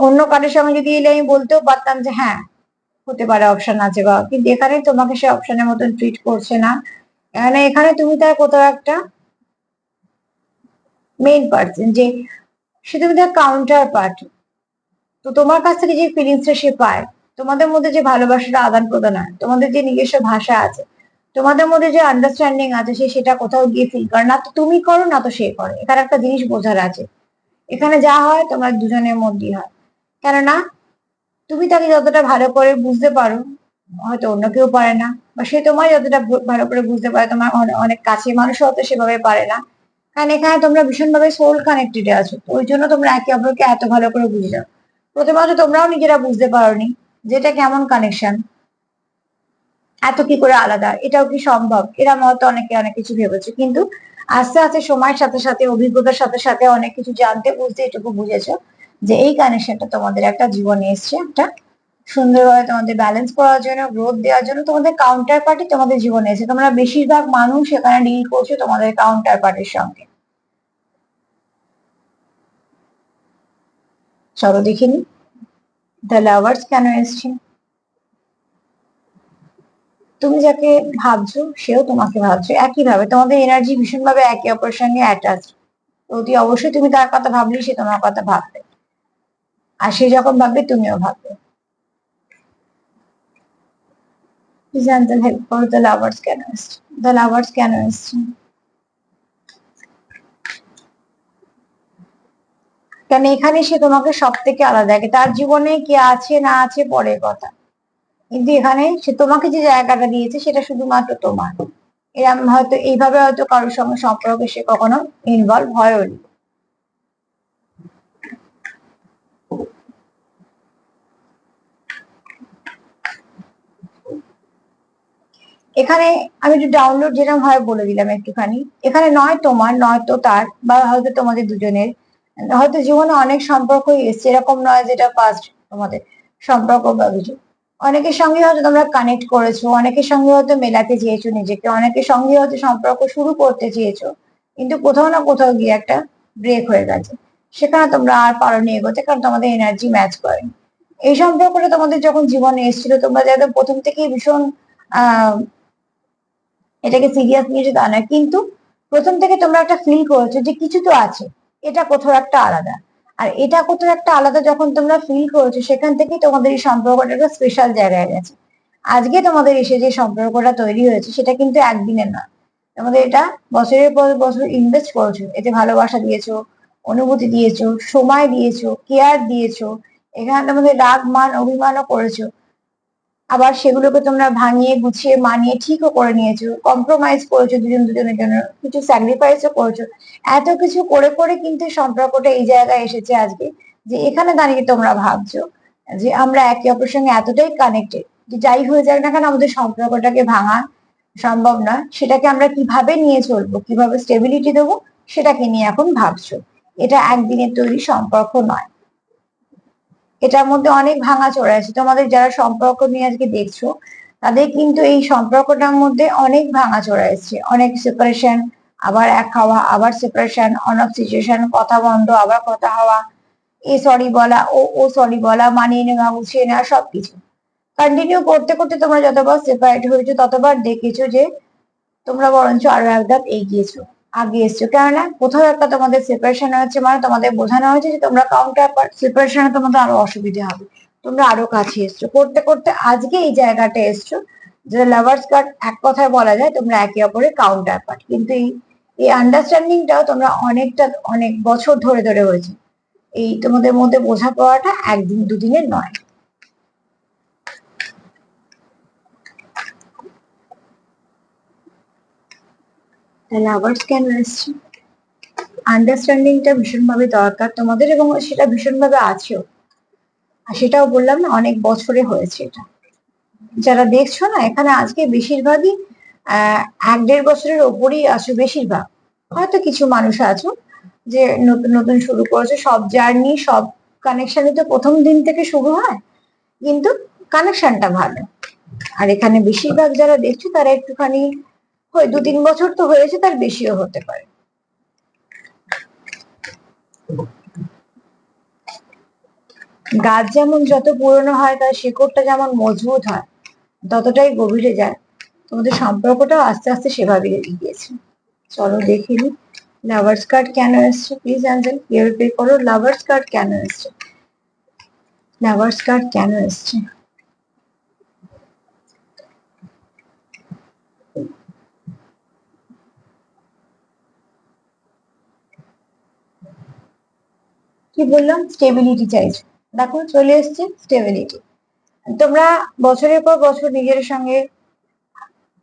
অন্য কারোর সঙ্গে যদি এলে আমি বলতেও পারতাম যে হ্যাঁ, হতে পারে অপশন আছে বা, কিন্তু এখানে তোমাকে সে অপশনের মতন ট্রিট করছে না। এখানে তুমি তার কোথাও একটা মেইন পার্সন, যে সে তুমি তার কাউন্টার পার্ট। তো তোমার কাছ থেকে যে ফিলিংসটা সে পায়, তোমাদের মধ্যে যে ভালোবাসাটা আদান প্রদান হয়, তোমাদের যে নিজস্ব ভাষা আছে, তোমাদের মধ্যে যে আন্ডারস্ট্যান্ডিং আছে, সে সেটা কোথাও গিয়ে ফিল করে না। তো তুমি করো না তো সে করে, এখানে একটা জিনিস বোঝার আছে। এখানে যা হয় তোমার দুজনের মধ্যেই হয়, কেননা তুমি তাকে যতটা ভালো করে বুঝতে পারো, হয়তো অন্য কেউ পারে না, বা সে তোমায় যতটা ভালো করে বুঝতে পারে, তোমার অনেক কাছে মানুষ হয়তো সেভাবে পারে না। কারণ এখানে তোমরা ভীষণভাবে সোল কানেক্টেড আছো, তো ওই জন্য তোমরা একে অপরকে এত ভালো করে বুঝে যাও। প্রথমত তোমরাও নিজেরা বুঝতে পারোনি যেটা কেমন কানেকশন, এত কি করে আলাদা, এটাও কি সম্ভব, এরা হয়তো অনেকে অনেক কিছু ভেবেছে, কিন্তু আস্তে আস্তে সময়ের সাথে সাথে, অভিজ্ঞতার সাথে সাথে অনেক কিছু জানতে বুঝতে এটুকু বুঝেছো যে এই কানেকশনটা তোমাদের একটা জীবনে এসছে, একটা সুন্দরভাবে তোমাদের ব্যালেন্স করার জন্য, গ্রোথ দেওয়ার জন্য। তোমাদের কাউন্টার পার্টি তোমাদের জীবনে এসে, তোমরা বেশিরভাগ মানুষ এখানে ডিল করছো তোমাদের কাউন্টার পার্টির সঙ্গে। চলো দেখিনি দ্য লাভার্স কেন এসছে। তুমি যাকে ভাবছো সেও তোমাকে ভাবছো, একই ভাবে তোমাদের এনার্জি ভীষণভাবে একে অপরের সঙ্গে অ্যাটাচ। অতি অবশ্যই তুমি তার কথা ভাবলে সে তোমার কথা ভাববে, আর সে যখন ভাববে তুমিও ভাববে। জানতে হেল্প করো, দ্য লাভার্স কেন এসছে, দ্য লাভার্স কেন এসছে। কারণ এখানে সে তোমাকে সব থেকে আলাদা দেখে, তার জীবনে কি আছে না আছে পরের কথা, কিন্তু এখানে সে তোমাকে যে জায়গাটা দিয়েছে সেটা শুধুমাত্র তোমার। এরম হয়তো এইভাবে হয়তো কারোর সঙ্গে সম্পর্কে সে কখনো ইনভলভ হয়নি। এখানে আমি একটু ডাউনলোড যেরকম হয় বলে দিলাম একটুখানি। এখানে নয় তোমার, নয়তো তার, বা হয়তো তোমাদের দুজনের, হয়তো জীবনে অনেক সম্পর্কই এসছে, এরকম নয় যেটা ফার্স্ট তোমাদের সম্পর্ক বা কিছু। অনেকের সঙ্গে হয়তো তোমরা কানেক্ট করেছো, অনেকের সঙ্গে হয়তো মেলাতে চেয়েছো নিজেকে, অনেকের সঙ্গে হয়তো সম্পর্ক শুরু করতে চেয়েছো, কিন্তু কোথাও না কোথাও গিয়ে একটা ব্রেক হয়ে গেছে, সেখানে তোমরা আর পারোনি এগোতে, কারণ তোমাদের এনার্জি ম্যাচ করেনি। এই সম্পর্কটা তোমাদের যখন জীবনে এসেছিল, তোমরা যাতে প্রথম থেকেই ভীষণ আহ এটাকে সিরিয়াস নিয়েছো তা নয়, কিন্তু প্রথম থেকে তোমরা একটা ফিল করেছো যে কিছু তো আছে, এটা কোথাও একটা আলাদা। আর এটা কোথাও একটা আলাদা যখন তোমরা ফিল করেছো, সেখান থেকেই তোমাদের এই সম্পর্কটা একটা স্পেশাল জায়গায় গেছে। আজকে তোমাদের এসে যে সম্পর্কটা তৈরি হয়েছে, সেটা কিন্তু একদিনের নয়। তোমাদের এটা বছরের পর বছর ইনভেস্ট করেছো, এতে ভালোবাসা দিয়েছো, অনুভূতি দিয়েছো, সময় দিয়েছো, কেয়ার দিয়েছো। এখানে তোমাদের রাগ মান অভিমানও করেছো, আবার সেগুলোকে তোমরা ভাঙিয়ে গুছিয়ে মানিয়ে ঠিকও করে নিয়েছো, কম্প্রোমাইজ করেছো দুজন দুজনের জন্য, কিছু স্যাক্রিফাইসও করেছো। এত কিছু করে করে কিন্তু সম্পর্কটা এই জায়গায় এসেছে আজকে, যে এখানে দাঁড়িয়ে তোমরা ভাবছো যে আমরা একে অপরের সঙ্গে এতটাই কানেক্টেড, যে যাই হয়ে যাক না কেন আমাদের সম্পর্কটাকে ভাঙা সম্ভব নয়। সেটাকে আমরা কিভাবে নিয়ে চলবো, কিভাবে স্টেবিলিটি দেবো, সেটাকে নিয়ে এখন ভাবছো। এটা একদিনের তৈরি সম্পর্ক নয়, এটার মধ্যে অনেক ভাঙাচোরা আছে। তোমাদের যারা সম্পর্ক নিয়ে আজকে দেখছো, তাদের কিন্তু এই সম্পর্কটার মধ্যে অনেক ভাঙাচোরা এসছে, অনেক সেপারেশন, আবার এক হওয়া, আবার সেপারেশন, অন অফ সিচুয়েশন, কথা বন্ধ, আবার কথা হওয়া, এ সরি বলা, ও সরি বলা, মানিয়ে নেওয়া, গুছিয়ে নেওয়া, সবকিছু কন্টিনিউ করতে করতে তোমরা যতবার সেপারেট হয়েছো ততবার দেখেছো যে তোমরা বরঞ্চ আরো এক ধাপ এগিয়েছো, আগে এসছো। কেননা কোথাও একটা তোমাদের সেপারেশন হয়েছে, মানে তোমাদের বোঝানো হয়েছে যে তোমরা কাউন্টার পার্ট, সেপারেশনে তোমাদের আরো অসুবিধা হবে, তোমরা আরো কাছে এসছো, করতে করতে আজকে এই জায়গাটা এসছো, যেটা লাভার্স কার্ড এক কথায় বলা যায় তোমরা একে অপরের কাউন্টার পার্ট। কিন্তু এই আন্ডারস্ট্যান্ডিংটাও তোমরা অনেক বছর ধরে ধরে হয়েছে। এই তোমাদের মধ্যে বোঝাপড়াটা একদিন দুদিনের নয়। লাভার্স কেন এসছে? আন্ডারস্ট্যান্ডিংটা ভীষণভাবে দরকার তোমাদের, এবং সেটা ভীষণভাবে আছেও। আর সেটাও বললাম না, অনেক বছরে হয়েছে এটা। যারা দেখছো না এখানে আজকে বেশিরভাগই আহ 1-1.5 বছরের ওপরই আছো বেশিরভাগ। হয়তো কিছু মানুষ আছো যে নতুন নতুন শুরু করেছো। সব জার্নি, সব কানেকশনই তো প্রথম দিন থেকে শুরু হয়, কিন্তু কানেকশনটা ভালো। আর এখানে বেশিরভাগ যারা দেখছো তারা একটুখানি 2-3 বছর তো হয়েছে, তার বেশিও হতে পারে। গাছ যেমন যত পুরনো হয় তার শিকড়টা যেমন মজবুত হয়, ততটাই গভীরে যায়, তোমাদের সম্পর্কটাও আস্তে আস্তে সেভাবে গিয়েছে। চলো দেখে নি লাভার্স কার্ড কেন এসছে। প্লিজ অ্যাঞ্জেল ক্লিয়ার পে করো, লাভার্স কার্ড কেন এসছে, লাভার্স কার্ড কেন এসছে। কি বললাম, স্টেবিলিটি চাইছো, দেখো চলে এসছে স্টেবিলিটি। তোমরা বছরের পর বছর নিজের সঙ্গে,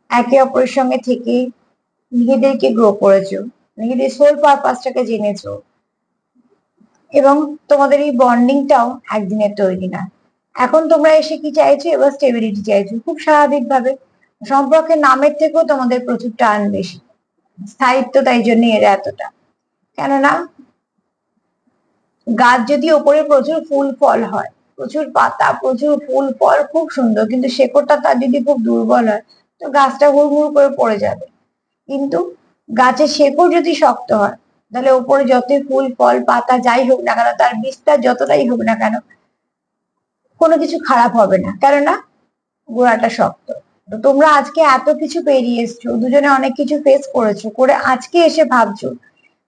একে অপরের সঙ্গে থেকে নিজেদেরকে গ্রো করেছো, নিজেদের সোল পারপাসটাকে জেনেছো, এবং তোমাদের এই বন্ডিংটাও একদিনের তৈরি না। এখন তোমরা এসে কি চাইছো, এবার স্টেবিলিটি চাইছো, খুব স্বাভাবিকভাবে। সম্পর্কের নামের থেকেও তোমাদের প্রচুর টান বেশি, স্থায়িত্ব, তাই জন্য এর এতটা। কেননা গাছ যদি ওপরে প্রচুর ফুল ফল হয়, প্রচুর পাতা, প্রচুর ফুল ফল, খুব সুন্দর, কিন্তু শেকড়টা তার যদি খুব দুর্বল হয়, তো গাছটা হুড়মুড় করে পড়ে যাবে। কিন্তু গাছের শেকড় যদি শক্ত হয়, তাহলে ওপরে যতই ফুল ফল পাতা যাই হোক না কেন, তার বিস্তার যতটাই হোক না কেন, কোনো কিছু খারাপ হবে না, কেননা গোড়াটা শক্ত। তো তোমরা আজকে এত কিছু পেরিয়ে এসছো, দুজনে অনেক কিছু ফেস করেছো, করে আজকে এসে ভাবছো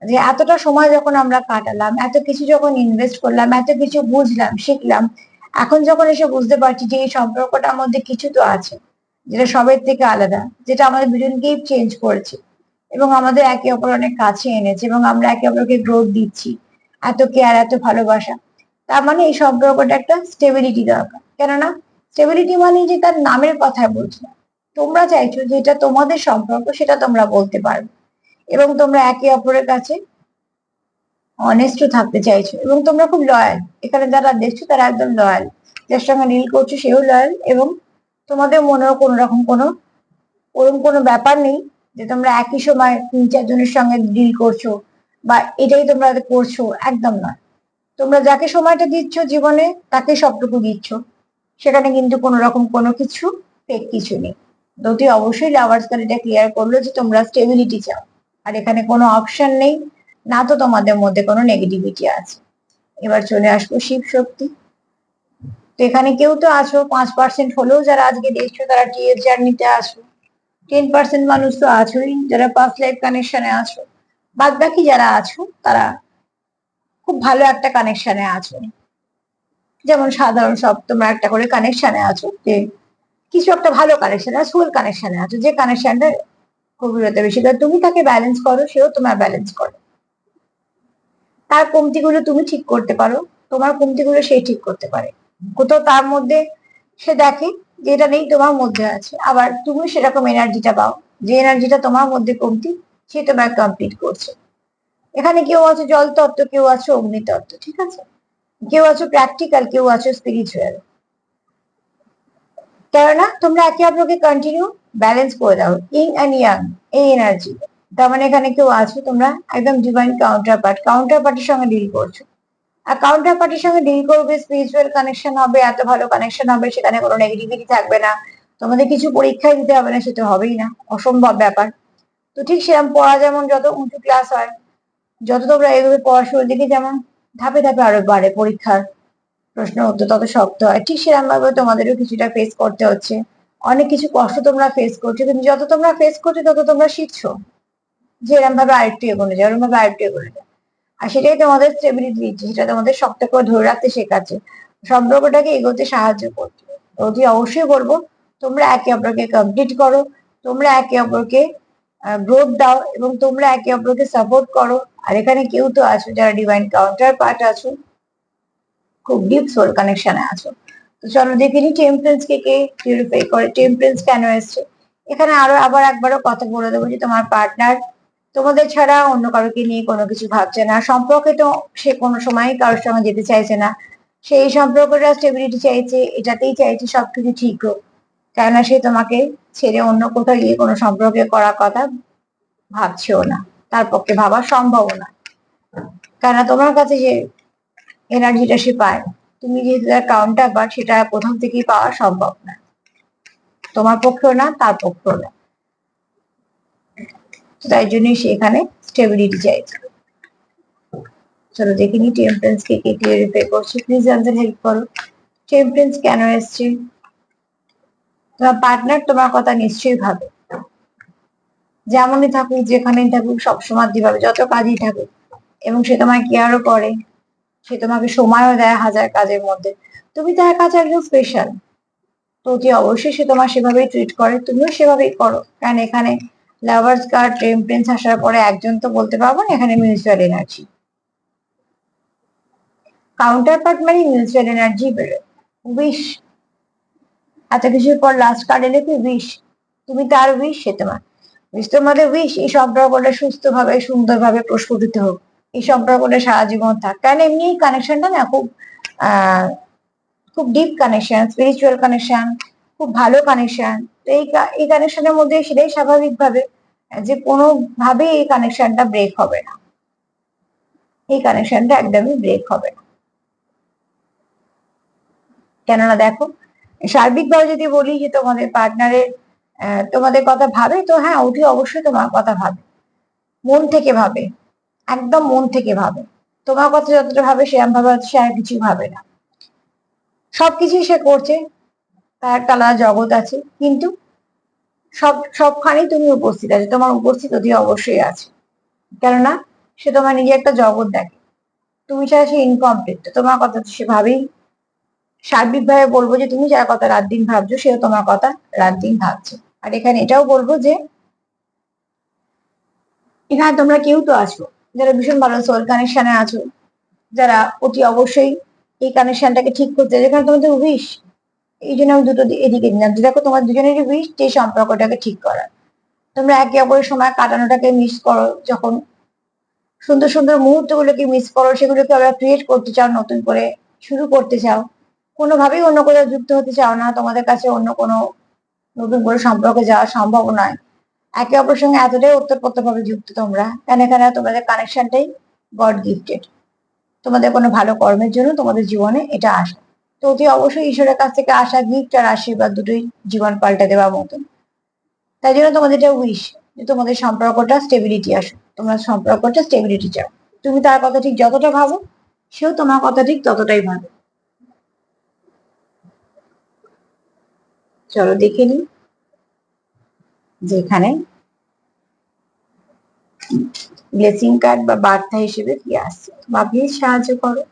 যে এতটা সময় যখন আমরা কাটালাম, এত কিছু যখন ইনভেস্ট করলাম, এত কিছু বুঝলাম শিখলাম, এখন যখন এসে বুঝতে পারছি যে এই সম্পর্কটার মধ্যে কিছু তো আছে যেটা সবের থেকে আলাদা, যেটা আমাদের দুজনকেই চেঞ্জ করেছে এবং আমাদের একে অপর অনেক কাছে এনেছে, এবং আমরা একে অপরকে গ্রোথ দিচ্ছি, এত কেয়ার, এত ভালোবাসা। তার মানে এই সম্পর্কটা একটা স্টেবিলিটি দরকার। কেননা স্টেবিলিটি মানে যে তার নামের কথায় বলছি না, তোমরা চাইছো যে এটা তোমাদের সম্পর্ক সেটা তোমরা বলতে পারবে, এবং তোমরা একে অপরের কাছে অনেস্ট থাকতে চাইছো, এবং তোমরা খুব লয়াল। এখানে যারা দেখছো তারা একদম লয়াল, যার সঙ্গে ডিল করছো সেও লয়াল, এবং তোমাদের মনেও কোনো রকম ওরকম কোনো ব্যাপার নেই যে তোমরা একই সময় 3-4 জনের সঙ্গে ডিল করছো বা এটাই তোমরা করছো, একদম নয়। তোমরা যাকে সময়টা দিচ্ছ জীবনে তাকে সবটুকু দিচ্ছ, সেখানে কিন্তু কোনো রকম কোনো কিছু ফেক কিছু নেই। দুটি অবশ্যই লাভার্স কার্ড এটা ক্লিয়ার করলো যে তোমরা স্টেবিলিটি চাও, আর এখানে কোনো অপশন নেই, না তো তোমাদের মধ্যে কোনো নেগেটিভিটি আছে। এবার চলে আসবো শিব শক্তি। তো এখানে কেউ তো আছো, 5% হলেও যারা আজকে দেখছো তারা টিএস জার্নিতে আছো, 10% মানুষ তো আছোই যারা পাস্ট লাইফ কানেকশনে আছো, বাদ বাকি যারা আছো তারা খুব ভালো একটা কানেকশনে আছো। যেমন সাধারণ সব তোমরা একটা করে কানেকশনে আছো, যে কিছু একটা ভালো কানেকশন আছে, সোল কানেকশনে আছো, যে কানেকশনটা গভীরতা বেশি, তুমি তাকে ব্যালেন্স করো, সেও তোমার ব্যালেন্স করে। তার কমতিগুলো তুমি ঠিক করতে পারো, তোমার কমতিগুলো সে ঠিক করতে পারে। কোথাও তার মধ্যে সে দেখে যে এটা নেই তোমার মধ্যে আছে, আবার তুমি সেরকম এনার্জিটা পাও, যে এনার্জিটা তোমার মধ্যে কমতি সে তোমার কমপ্লিট করছে। এখানে কেউ আছে জল তত্ত্ব, কেউ আছে অগ্নি তত্ত্ব, ঠিক আছে, কেউ আছো প্র্যাকটিক্যাল, কেউ আছো স্পিরিচুয়াল। কেননা তোমরা একে অপরকে কন্টিনিউ ব্যালেন্স করে দাও, ইং অ্যান্ড ইয়াং, এই এনার্জি। তার মানে এখানে কেউ আছো তোমরা একদম ডিভাইন কাউন্টার পার্টির সঙ্গে ডিল করছো। আর কাউন্টার পার্টির সঙ্গে ডিল করবে, স্পিরিচুয়াল কানেকশন হবে, এত ভালো কানেকশন হবে, সেখানে কোনো নেগেটিভিটি থাকবে না। তোমাদের কিছু পরীক্ষায় দিতে হবে না, সেটা হবেই না, অসম্ভব ব্যাপার। তো ঠিক সেরকম পড়া যেমন যত উঁচু ক্লাস হয়, যত তোমরা এগোবে পড়াশোনার দিকে, যেমন ধাপে ধাপে আরো বাড়ে পরীক্ষার প্রশ্ন উত্তর তত শক্ত হয়, ঠিক সেরকম ভাবে তোমাদেরও কিছুটা ফেস করতে হচ্ছে। অনেক কিছু কষ্ট তোমরা ফেস করছো, কিন্তু যত তোমরা ফেস করছো তত তোমরা শিখছো যে এরকম ভাবে আরেকটু এগোনো যায়, ওরকম ভাবে আরেকটু এগোনো যায়। আর সেটাই তোমাদের স্টেবিলিটি দিচ্ছে, সেটা তোমাদের শক্ত করে ধরে রাখতে শেখাচ্ছে, সম্পর্কটাকে এগোতে সাহায্য করছে। অতি অবশ্যই বলবো তোমরা একে অপরকে কমপ্লিট করো, তোমরা একে অপরকে গ্রোথ দাও, এবং তোমরা একে অপরকে সাপোর্ট করো। আর এখানে কেউ তো আছো যারা ডিভাইন কাউন্টার পার্ট আছো, খুব ডিপ সোল কানেকশনে আছো। তো চলো দেখে নি টেম্পারেন্স কে কে পিউরিফাই করে, টেম্পারেন্স কেন এসছে। এখানে আরো আবার একবারও কথা বলে দেবো যে তোমার পার্টনার তোমাদের ছাড়া অন্য কারোকে নিয়ে কোনো কিছু ভাবছে না, সম্পর্কে তো সে কোনো সময় কারোর সঙ্গে যেতে চাইছে না, সেই সম্পর্কটা স্টেবিলিটি চাইছে, এটাতেই চাইছে সবকিছু ঠিক হোক। কেননা সে তোমাকে ছেড়ে অন্য কোথাও গিয়ে কোনো সম্পর্কে করার কথা ভাবছেও না, তার পক্ষে ভাবা সম্ভব না। কেননা তোমার কাছে যে এনার্জিটা সে পায়, তুমি যেহেতু তার কাউন্টার পার্ট, সেটা প্রথম থেকেই পাওয়া সম্ভব না, তোমার পক্ষেও না, তার পক্ষেও না। তাই জন্যই সে এখানে স্টেবিলিটি চাইছে। চলো দেখে নি টেম্পারেন্স কে কে ক্লিয়ারিফাই করছে, প্লিজ আমাদের হেল্প করো। টেম্পারেন্স কেন এসছে? তোমার পার্টনার তোমার কথা নিশ্চয়ই ভাবে, যেমনই থাকুক যেখানেই থাকুক সবসময় দিভাবে, যত কাজই থাকুক, এবং সে তোমায় কেয়ারও করে, সে তোমাকে সময়ও দেয় হাজার কাজের মধ্যে। তুমি তার কাছে একদম স্পেশাল, তো অতি অবশ্যই সে তোমার সেভাবেই ট্রিট করে, তুমিও সেভাবেই করো। কারণ এখানে লাভার্স কার্ড, টেম্পারেন্স আসার পরে একজন তো বলতে পারবো না, এখানে মিউচুয়াল এনার্জি, কাউন্টার পার্ট মানে মিউচুয়াল এনার্জি বেরোয়। উইশ, এত কিছুর পর লাস্ট কার্ড এলে কি উইশ, তুমি তার উইশ, সে তোমার উইশ। তোমাদের উইশ এই সম্পর্কটা সুস্থভাবে সুন্দরভাবে প্রস্ফুটিত হোক, এই সম্পর্কটা সারা জীবন থাক। কারণ এমনি এই কানেকশনটা না খুব আহ খুব ডিপ কানেকশন, স্পিরিচুয়াল কানেকশন, খুব ভালো কানেকশন। তো এই কানেকশনের মধ্যে সেটাই স্বাভাবিক ভাবে যে কোনো ভাবে এই কানেকশনটা ব্রেক হবে না, এই কানেকশনটা একদমই ব্রেক হবে না। কেননা দেখো, সার্বিকভাবে যদি বলি যে তোমাদের পার্টনারের তোমাদের কথা ভাবে, তো হ্যাঁ ওটি অবশ্যই তোমার কথা ভাবে, মন থেকে ভাবে, একদম মন থেকে ভাবে। তোমার কথা যতটা ভাবে সেরকম ভাবে সে আর কিছু ভাবে না, সবকিছুই সে করছে, তার একটা আলাদা জগৎ আছে, কিন্তু সবখানেই তুমি উপস্থিত আছো, তোমার উপস্থিত অতি অবশ্যই আছে। কেননা সে তোমার নিজে একটা জগৎ দেখে, তুমি ছাড়া সে ইনকমপ্লিট, তোমার কথা তো সে ভাবেই। সার্বিকভাবে বলবো যে তুমি যার কথা রাত দিন ভাবছো, সেও তোমার কথা রাত দিন ভাবছে। আর এখানে এটাও বলবো যে এখানে তোমরা কেউ তো আছো যারা ভীষণ ভালো সোল কানেকশনে আছো, যারা অতি অবশ্যই এই কানেকশনটাকে ঠিক করতে, যেখানে তোমাদের উইশ, এই জন্য আমি দুটো এদিকে দিলাম যে দেখো তোমার দুজনেরই উইশ যে সম্পর্কটাকে ঠিক করার। তোমরা একে অপরের সময় কাটানোটাকে মিস করো, যখন সুন্দর সুন্দর মুহূর্ত গুলোকে মিস করো, সেগুলোকে আবার ক্রিয়েট করতে চাও, নতুন করে শুরু করতে চাও, কোনোভাবেই অন্য কোথাও যুক্ত হতে চাও না, তোমাদের কাছে অন্য কোনো নতুন করে সম্পর্কে যাওয়া সম্ভব নয়। একে অপরের সঙ্গে এতটাই ওতপ্রোত ভাবে যুক্ত তোমরা, কেন এখানে তোমাদের কানেকশনটাই গড গিফটেড, তোমাদের কোনো ভালো কর্মের জন্য তোমাদের জীবনে এটা আসে। তো অতি অবশ্যই ঈশ্বরের কাছ থেকে আসা গিফট আর আশীর্বাদ দুটোই জীবন পাল্টে দেওয়ার মতন। তাই জন্য তোমাদের এটা উইশ যে তোমাদের সম্পর্কটা স্টেবিলিটি আসুক, তোমরা সম্পর্কটা স্টেবিলিটি চাও। তুমি তার কথা ঠিক যতটা ভাবো, সেও তোমার কথা ঠিক ততটাই ভাবে। চলো দেখে নি যেখানে ব্লেসিং কার্ড বা বার্তা হিসেবে কি আসছে, বা প্লিজ সাহায্য করো।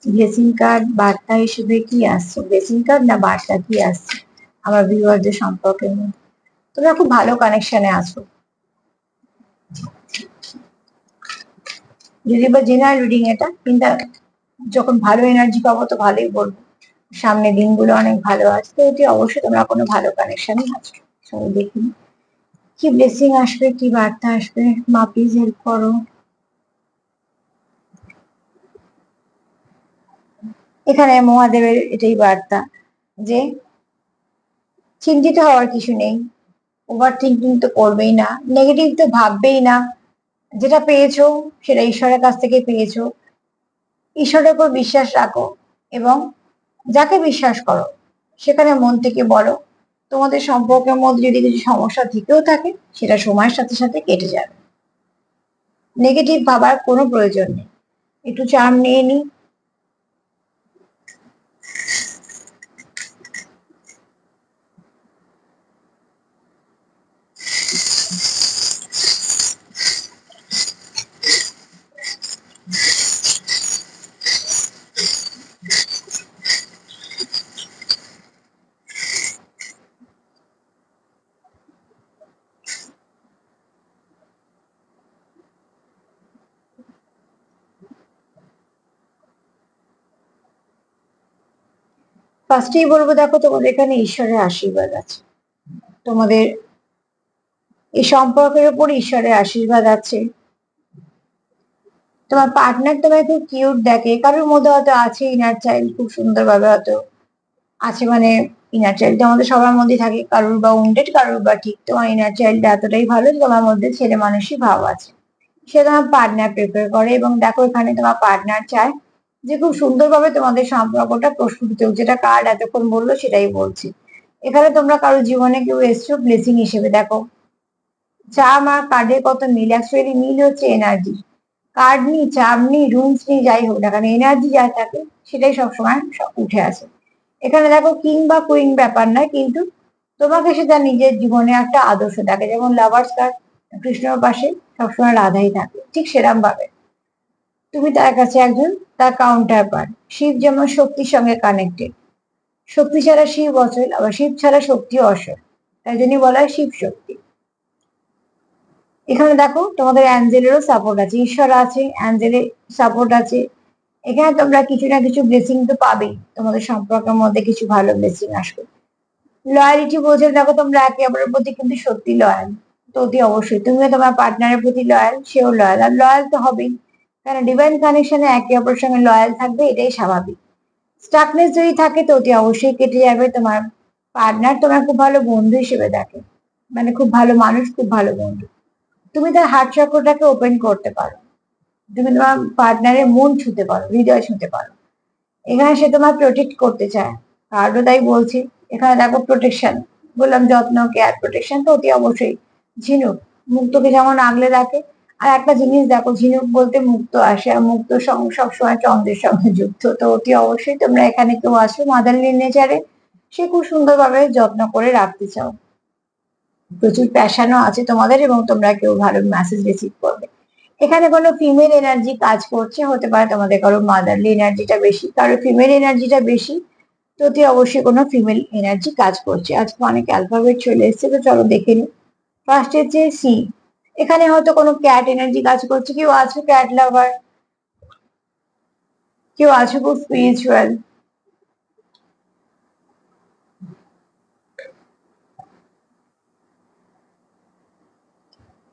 ব্লেসিং কার্ড বার্তা হিসেবে কি আসছে, ব্লেসিং কার্ড না বার্তা কি আসছে আমার ভিউয়ারদের সম্পর্কের মধ্যে। তোমরা খুব ভালো কানেকশনে আছো, যদি বা জেনারেল রিডিং এটা, কিন্তু যখন ভালো এনার্জি পাবো তো ভালোই বলবো, সামনে দিনগুলো অনেক ভালো আছে, তো অতি অবশ্যই তোমরা কোনো ভালো কানেকশনে আছো। চলো দেখি কি ব্লেসিং আসবে, কি বার্তা আসবে, মা প্লিজ হেল্প করো। এখানে মহাদেবের এটাই বার্তা যে চিন্তিত হওয়ার কিছু নেই, ওভার থিঙ্কিং তো করবেই না, নেগেটিভ তো ভাববেই না। যেটা পেয়েছো সেটা ঈশ্বরের কাছ থেকে পেয়েছো। ঈশ্বরের উপর বিশ্বাস রাখো এবং যাকে বিশ্বাস করো সেখানে মন থেকে বলো। তোমাদের সম্পর্কের মধ্যে যদি কিছু সমস্যা থেকেও থাকে সেটা সময়ের সাথে সাথে কেটে যাবে। নেগেটিভ ভাবার কোনো প্রয়োজন নেই। একটু চার্ম নিয়ে নি। ফার্স্টেই বলবো, দেখো তোমাদের এখানে ঈশ্বরের আশীর্বাদ আছে। তোমাদের এই সম্পর্কের উপর ঈশ্বরের আশীর্বাদ আছে। তোমার পার্টনার তোমায় খুব কিউট দেখে, কারোর মধ্যে হয়তো আছে ইনার চাইল্ড, খুব সুন্দরভাবে হয়তো আছে, মানে ইনার চাইল্ড আমাদের সবার মধ্যে থাকে, কারুর বা উন্ডেড, কারুর বা ঠিক। তোমার ইনার চাইল্ড এতটাই ভালো যে তোমার মধ্যে ছেলে মানুষই ভাব আছে। সে তোমার পার্টনার প্রিপেয়ার করে এবং দেখো এখানে তোমার পার্টনার চায় যে খুব সুন্দরভাবে তোমাদের সম্পর্কটা প্রস্ফুটিত হোক। যেটা কার্ড এতক্ষণ বললো সেটাই বলছি। এখানে তোমরা কারো জীবনে কেউ এসছো ব্লেসিং হিসেবে। দেখো চার্ম আর কার্ডের কত মিল, অ্যাকচুয়ালি মিল হচ্ছে এনার্জি। কার্ড নি, চার্ম নি, রুমস নি, যাই হোক না কেন এনার্জি যা থাকে সেটাই সবসময় সব উঠে আসে। এখানে দেখো কিং বা কুইন ব্যাপার নয়, কিন্তু তোমাকে সে তার নিজের জীবনে একটা আদর্শ দেখে। যেমন লাভার্স কার্ড, কৃষ্ণর পাশে সবসময় রাধাই থাকে, ঠিক সেরকম ভাবে তুমি তার কাছে একজন তার কাউন্টার পার্ট। শিব যেমন শক্তির সঙ্গে কানেক্টেড, শক্তি ছাড়া শিব অচল, আবার শিব ছাড়া শক্তি অচল, তাই জন্যই বলা হয় শিব শক্তি। এখানে দেখো তোমাদের অ্যাঞ্জেলেরও সাপোর্ট আছে, ঈশ্বর আছে, অ্যাঞ্জেলের সাপোর্ট আছে। এখানে তোমরা কিছু না কিছু ব্লেসিং তো পাবেই, তোমাদের সম্পর্কের মধ্যে কিছু ভালো ব্লেসিং আসবে। লয়ালিটি বলছে, দেখো তোমরা একে অপরের প্রতি কিন্তু সত্যি লয়াল। তো অতি অবশ্যই তুমিও তোমার পার্টনারের প্রতি লয়াল, সেও লয়াল, আর লয়াল তো হবেই, কারণ ডিভাইন কানেকশনে একে অপরের সঙ্গে লয়াল থাকবে, এটাই স্বাভাবিক। স্টাকনেস যদি থাকে তো অতি অবশ্যই কেটে যাবে। তোমার পার্টনার তোমার খুব ভালো বন্ধু হিসেবে দেখে, মানে খুব ভালো মানুষ, খুব ভালো বন্ধু। তুমি তার হার্ট চক্রটাকে ওপেন করতে পারো, তুমি তোমার পার্টনারের মন ছুতে পারো, হৃদয় ছুতে পারো। এখানে সে তোমার প্রোটেক্ট করতে চায়, কার্ডও তাই বলছি। এখানে দেখো প্রোটেকশন, বললাম যত্ন, কেয়ার, প্রোটেকশন তো অতি অবশ্যই। ঝিনুক মুক্তকে যেমন আগলে রাখে, আর একটা জিনিস দেখো, ঝিনুক বলতে মুক্ত আসে, আর মুক্ত সবসময় চন্দ্রের সঙ্গে যুক্ত। তো অতি অবশ্যই তোমরা এখানে কেউ আসো মাদারলি নেচারে, সে খুব সুন্দরভাবে যত্ন করে রাখতে চাও। প্রচুর প্যাশনও আছে তোমাদের এবং তোমরা কেউ ভালো মেসেজ রিসিভ করবে। এখানে কোনো ফিমেল এনার্জি কাজ করছে, হতে পারে তোমাদের কারো মাদারলি এনার্জিটা বেশি, কারো ফিমেল এনার্জিটা বেশি। তো অতি অবশ্যই কোনো ফিমেল এনার্জি কাজ করছে। আজকে অনেক অ্যালফাবেট চলে এসেছে, তো চলো দেখে নি। ফার্স্ট হচ্ছে সি। এখানে হয়তো কোনো ক্যাট এনার্জি কাজ করছে, কেউ আছো ক্যাট লাভার, কেউ আছো খুব স্পিরিচুয়াল।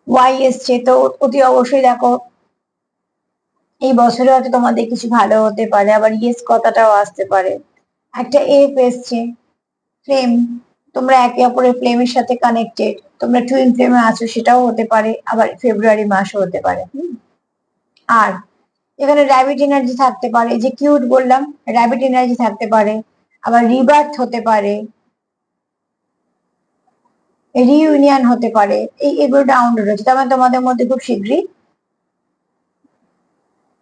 ওয়াই এসছে, তো অতি অবশ্যই দেখো এই বছরে হয়তো তোমাদের কিছু ভালো হতে পারে, আবার ইয়েস কথাটাও আসতে পারে। একটা এফ এসছে, ফ্লেম, তোমরা একে অপরের ফ্লেমের সাথে কানেক্টেড, তোমরা টুইন ফ্লেমে আছো, সেটাও হতে পারে, আবার ফেব্রুয়ারি মাসও হতে পারে। আর এখানে র্যাবিট এনার্জি থাকতে পারে, যে কিউট বললাম, র্যাবিট এনার্জি থাকতে পারে, আবার রিবার্থ হতে পারে, রিইউনিয়ন হতে পারে। এগুলো ডাউনলোড হচ্ছে, তার মানে তোমাদের মধ্যে খুব শীঘ্রই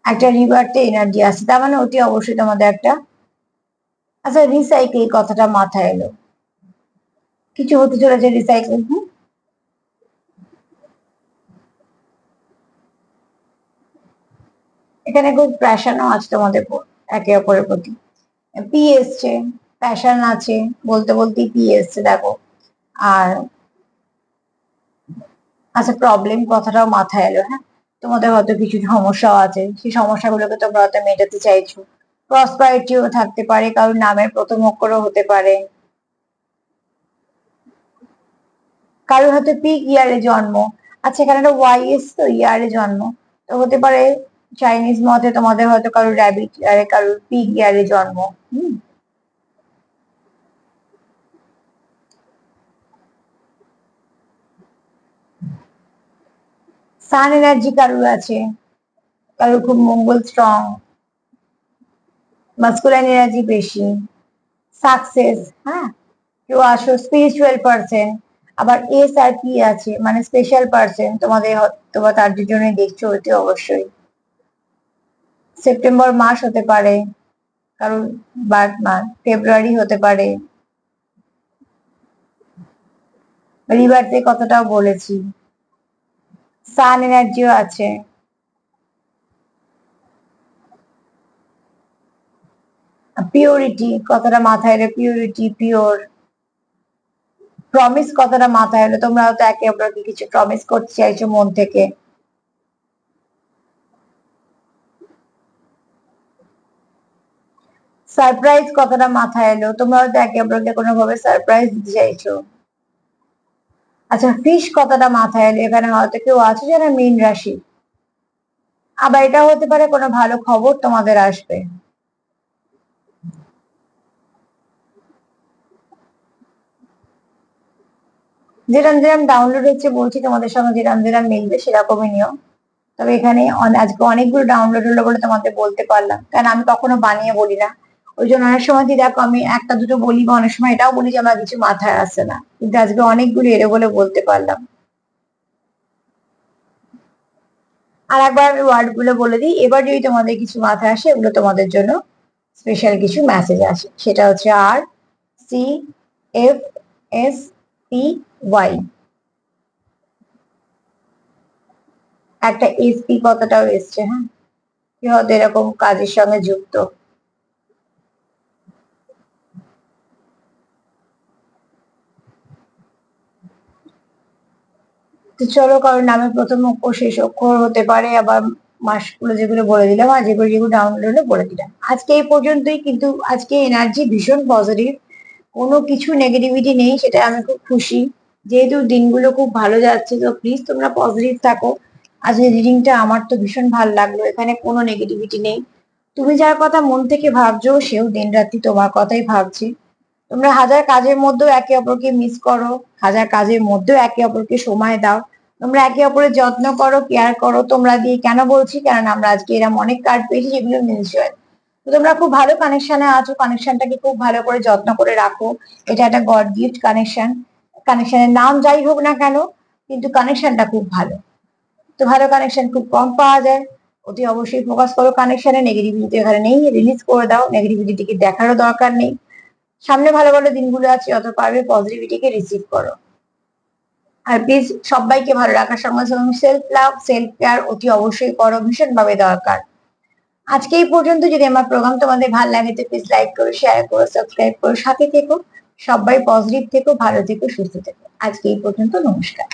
একটা রিবার্থে এনার্জি আসছে, তার মানে অতি অবশ্যই তোমাদের একটা, আচ্ছা রিসাইকেল কথাটা মাথায় এলো, কিছু হতে চলেছে রিসাইকেল। এখানে খুব প্যাশনও আছে তোমাদের একে অপরের প্রতি। পি এসছে, প্যাশন আছে, বলতে বলতেই পি এসছে দেখো। আর আচ্ছা প্রবলেম কথাটাও মাথায় এলো, হ্যাঁ, তোমাদের হয়তো কিছু সমস্যাও আছে, সেই সমস্যাগুলোকে তোমরা হয়তো মেটাতে চাইছো। প্রসপারিটিও থাকতে পারে, কারোর নামের প্রথম অক্ষরও হতে পারে, কারোর হয়তো পিক ইয়ারে জন্ম। আচ্ছা এখানে একটা ওয়াই এস, তো ইয়ারে জন্ম, তো হতে পারে চাইনিজ মতে তোমাদের হয়তো কারোর র্যাবিট ইয়ারে, কারোর পিক ইয়ারে জন্ম। হুম। সান এনার্জি কারুর আছে, কারুর খুব মঙ্গল স্ট্রং, মাস্কুলাইন এনার্জি বেশি, সাকসেস, হ্যাঁ, কেউ আসো স্পিরিচুয়াল পার্সন, আবার এস আর পি আছে মানে স্পেশাল পার্সন, তোমাদের হয়তো বা তার জন্যই দেখছো অতি অবশ্যই। সেপ্টেম্বর মাস হতে পারে, কারণ বার্থ মাস ফেব্রুয়ারি হতে পারে, রিবার্থের কথাটাও বলেছি, সান এনার্জিও আছে। পিওরিটি কথাটা মাথায় এলো, পিওরিটি, পিওর, প্রমিস কথাটা মাথায় এলো, তোমরা হয়তো একে অপরকে কিছু প্রমিস করতে চাইছো মন থেকে। সারপ্রাইজ কথাটা মাথায় এলো, তোমরা হয়তো একে অপরকে কোনোভাবে সারপ্রাইজ দিতে চাইছো। আচ্ছা, ফিশ কথাটা মাথায় এলো, এখানে হয়তো কেউ আছে যারা মীন রাশি, আবার এটা হতে পারে কোনো ভালো খবর তোমাদের আসবে। যেরকম যেরকম ডাউনলোড হচ্ছে বলছি তোমাদের সঙ্গে যেরকম যেরকম মিলবে সেরকমই নিও। তবে এখানে আজকে অনেকগুলো ডাউনলোড হলো বলে তোমাদের বলতে পারলাম, কারণ আমি কখনো বানিয়ে বলি না। ওই জন্য অনেক সময় দেখো আমি একটা দুটো বলি বা অনেক সময় এটাও বলি যে আমার কিছু মাথায় আসে না, কিন্তু আজকে অনেকগুলো এলো বলে বলতে পারলাম। আর একবার আমি ওয়ার্ড গুলো বলে দিই, এবার যদি তোমাদের কিছু মাথায় আসে এগুলো তোমাদের জন্য স্পেশাল কিছু মেসেজ আসে, সেটা হচ্ছে RCFSPY, একটা SP কথাটাও এসছে, হ্যাঁ, কি হয়তো এরকম কাজের সঙ্গে যুক্ত। তো চলো, কারোর নামে প্রথম অক্ষর শেষ অক্ষর হতে পারে, আবার মাসগুলো যেগুলো বলে দিলাম আর যেগুলো যেগুলো ডাউনলোড হলো বলে দিলাম। আজকে এই পর্যন্তই, কিন্তু আজকে এনার্জি ভীষণ পজিটিভ, কোনো কিছু নেগেটিভিটি নেই, সেটা আমি খুব খুশি। যেহেতু দিনগুলো খুব ভালো যাচ্ছে, তো প্লিজ তোমরা পজিটিভ থাকো। আজকের রিডিংটা আমার তো ভীষণ ভালো লাগলো, এখানে কোনো নেগেটিভিটি নেই। তুমি যার কথা মন থেকে ভাবছো সেও দিন রাত্রি তোমার কথাই ভাবছে। তোমরা হাজার কাজের মধ্যেও একে অপরকে মিস করো, হাজার কাজের মধ্যেও একে অপরকে সময় দাও, তোমরা একে অপরের যত্ন করো, কেয়ার করো। তোমরা দিয়ে কেন বলছি, কারণ আমরা আজকে এরকম অনেক কার্ড পেয়েছি যেগুলো মিলছে। তো তোমরা খুব ভালো কানেকশনে আছো, কানেকশনটাকে খুব ভালো করে যত্ন করে রাখো। এটা একটা গড গিফট কানেকশন, কানেকশনের নাম যাই হোক না কেন, কিন্তু কানেকশনটা খুব ভালো। তো ভালো কানেকশন খুব কম পাওয়া যায়, অতি অবশ্যই ফোকাস করো কানেকশনে। নেগেটিভিটি এখানে নেই, রিলিজ করে দাও, নেগেটিভিটিকে দেখারও দরকার নেই। সামনে ভালো ভালো দিনগুলো আছে, যত পারবে পজিটিভিটিকে রিসিভ করো। আর প্লিজ সবাইকে ভালো রাখার সঙ্গে সঙ্গে সেলফ লাভ, সেলফ কেয়ার অতি অবশ্যই করো, ভীষণ ভাবে দরকার। আজকে এই পর্যন্ত। যদি আমার প্রোগ্রাম তোমাদের ভালো লাগে তো প্লিজ লাইক করো, শেয়ার করো, সাবস্ক্রাইব করো, সাথে থেকো। সবাই পজিটিভ থেকো, ভালো থেকো, সুস্থ থেকো। আজকে এই পর্যন্ত, নমস্কার।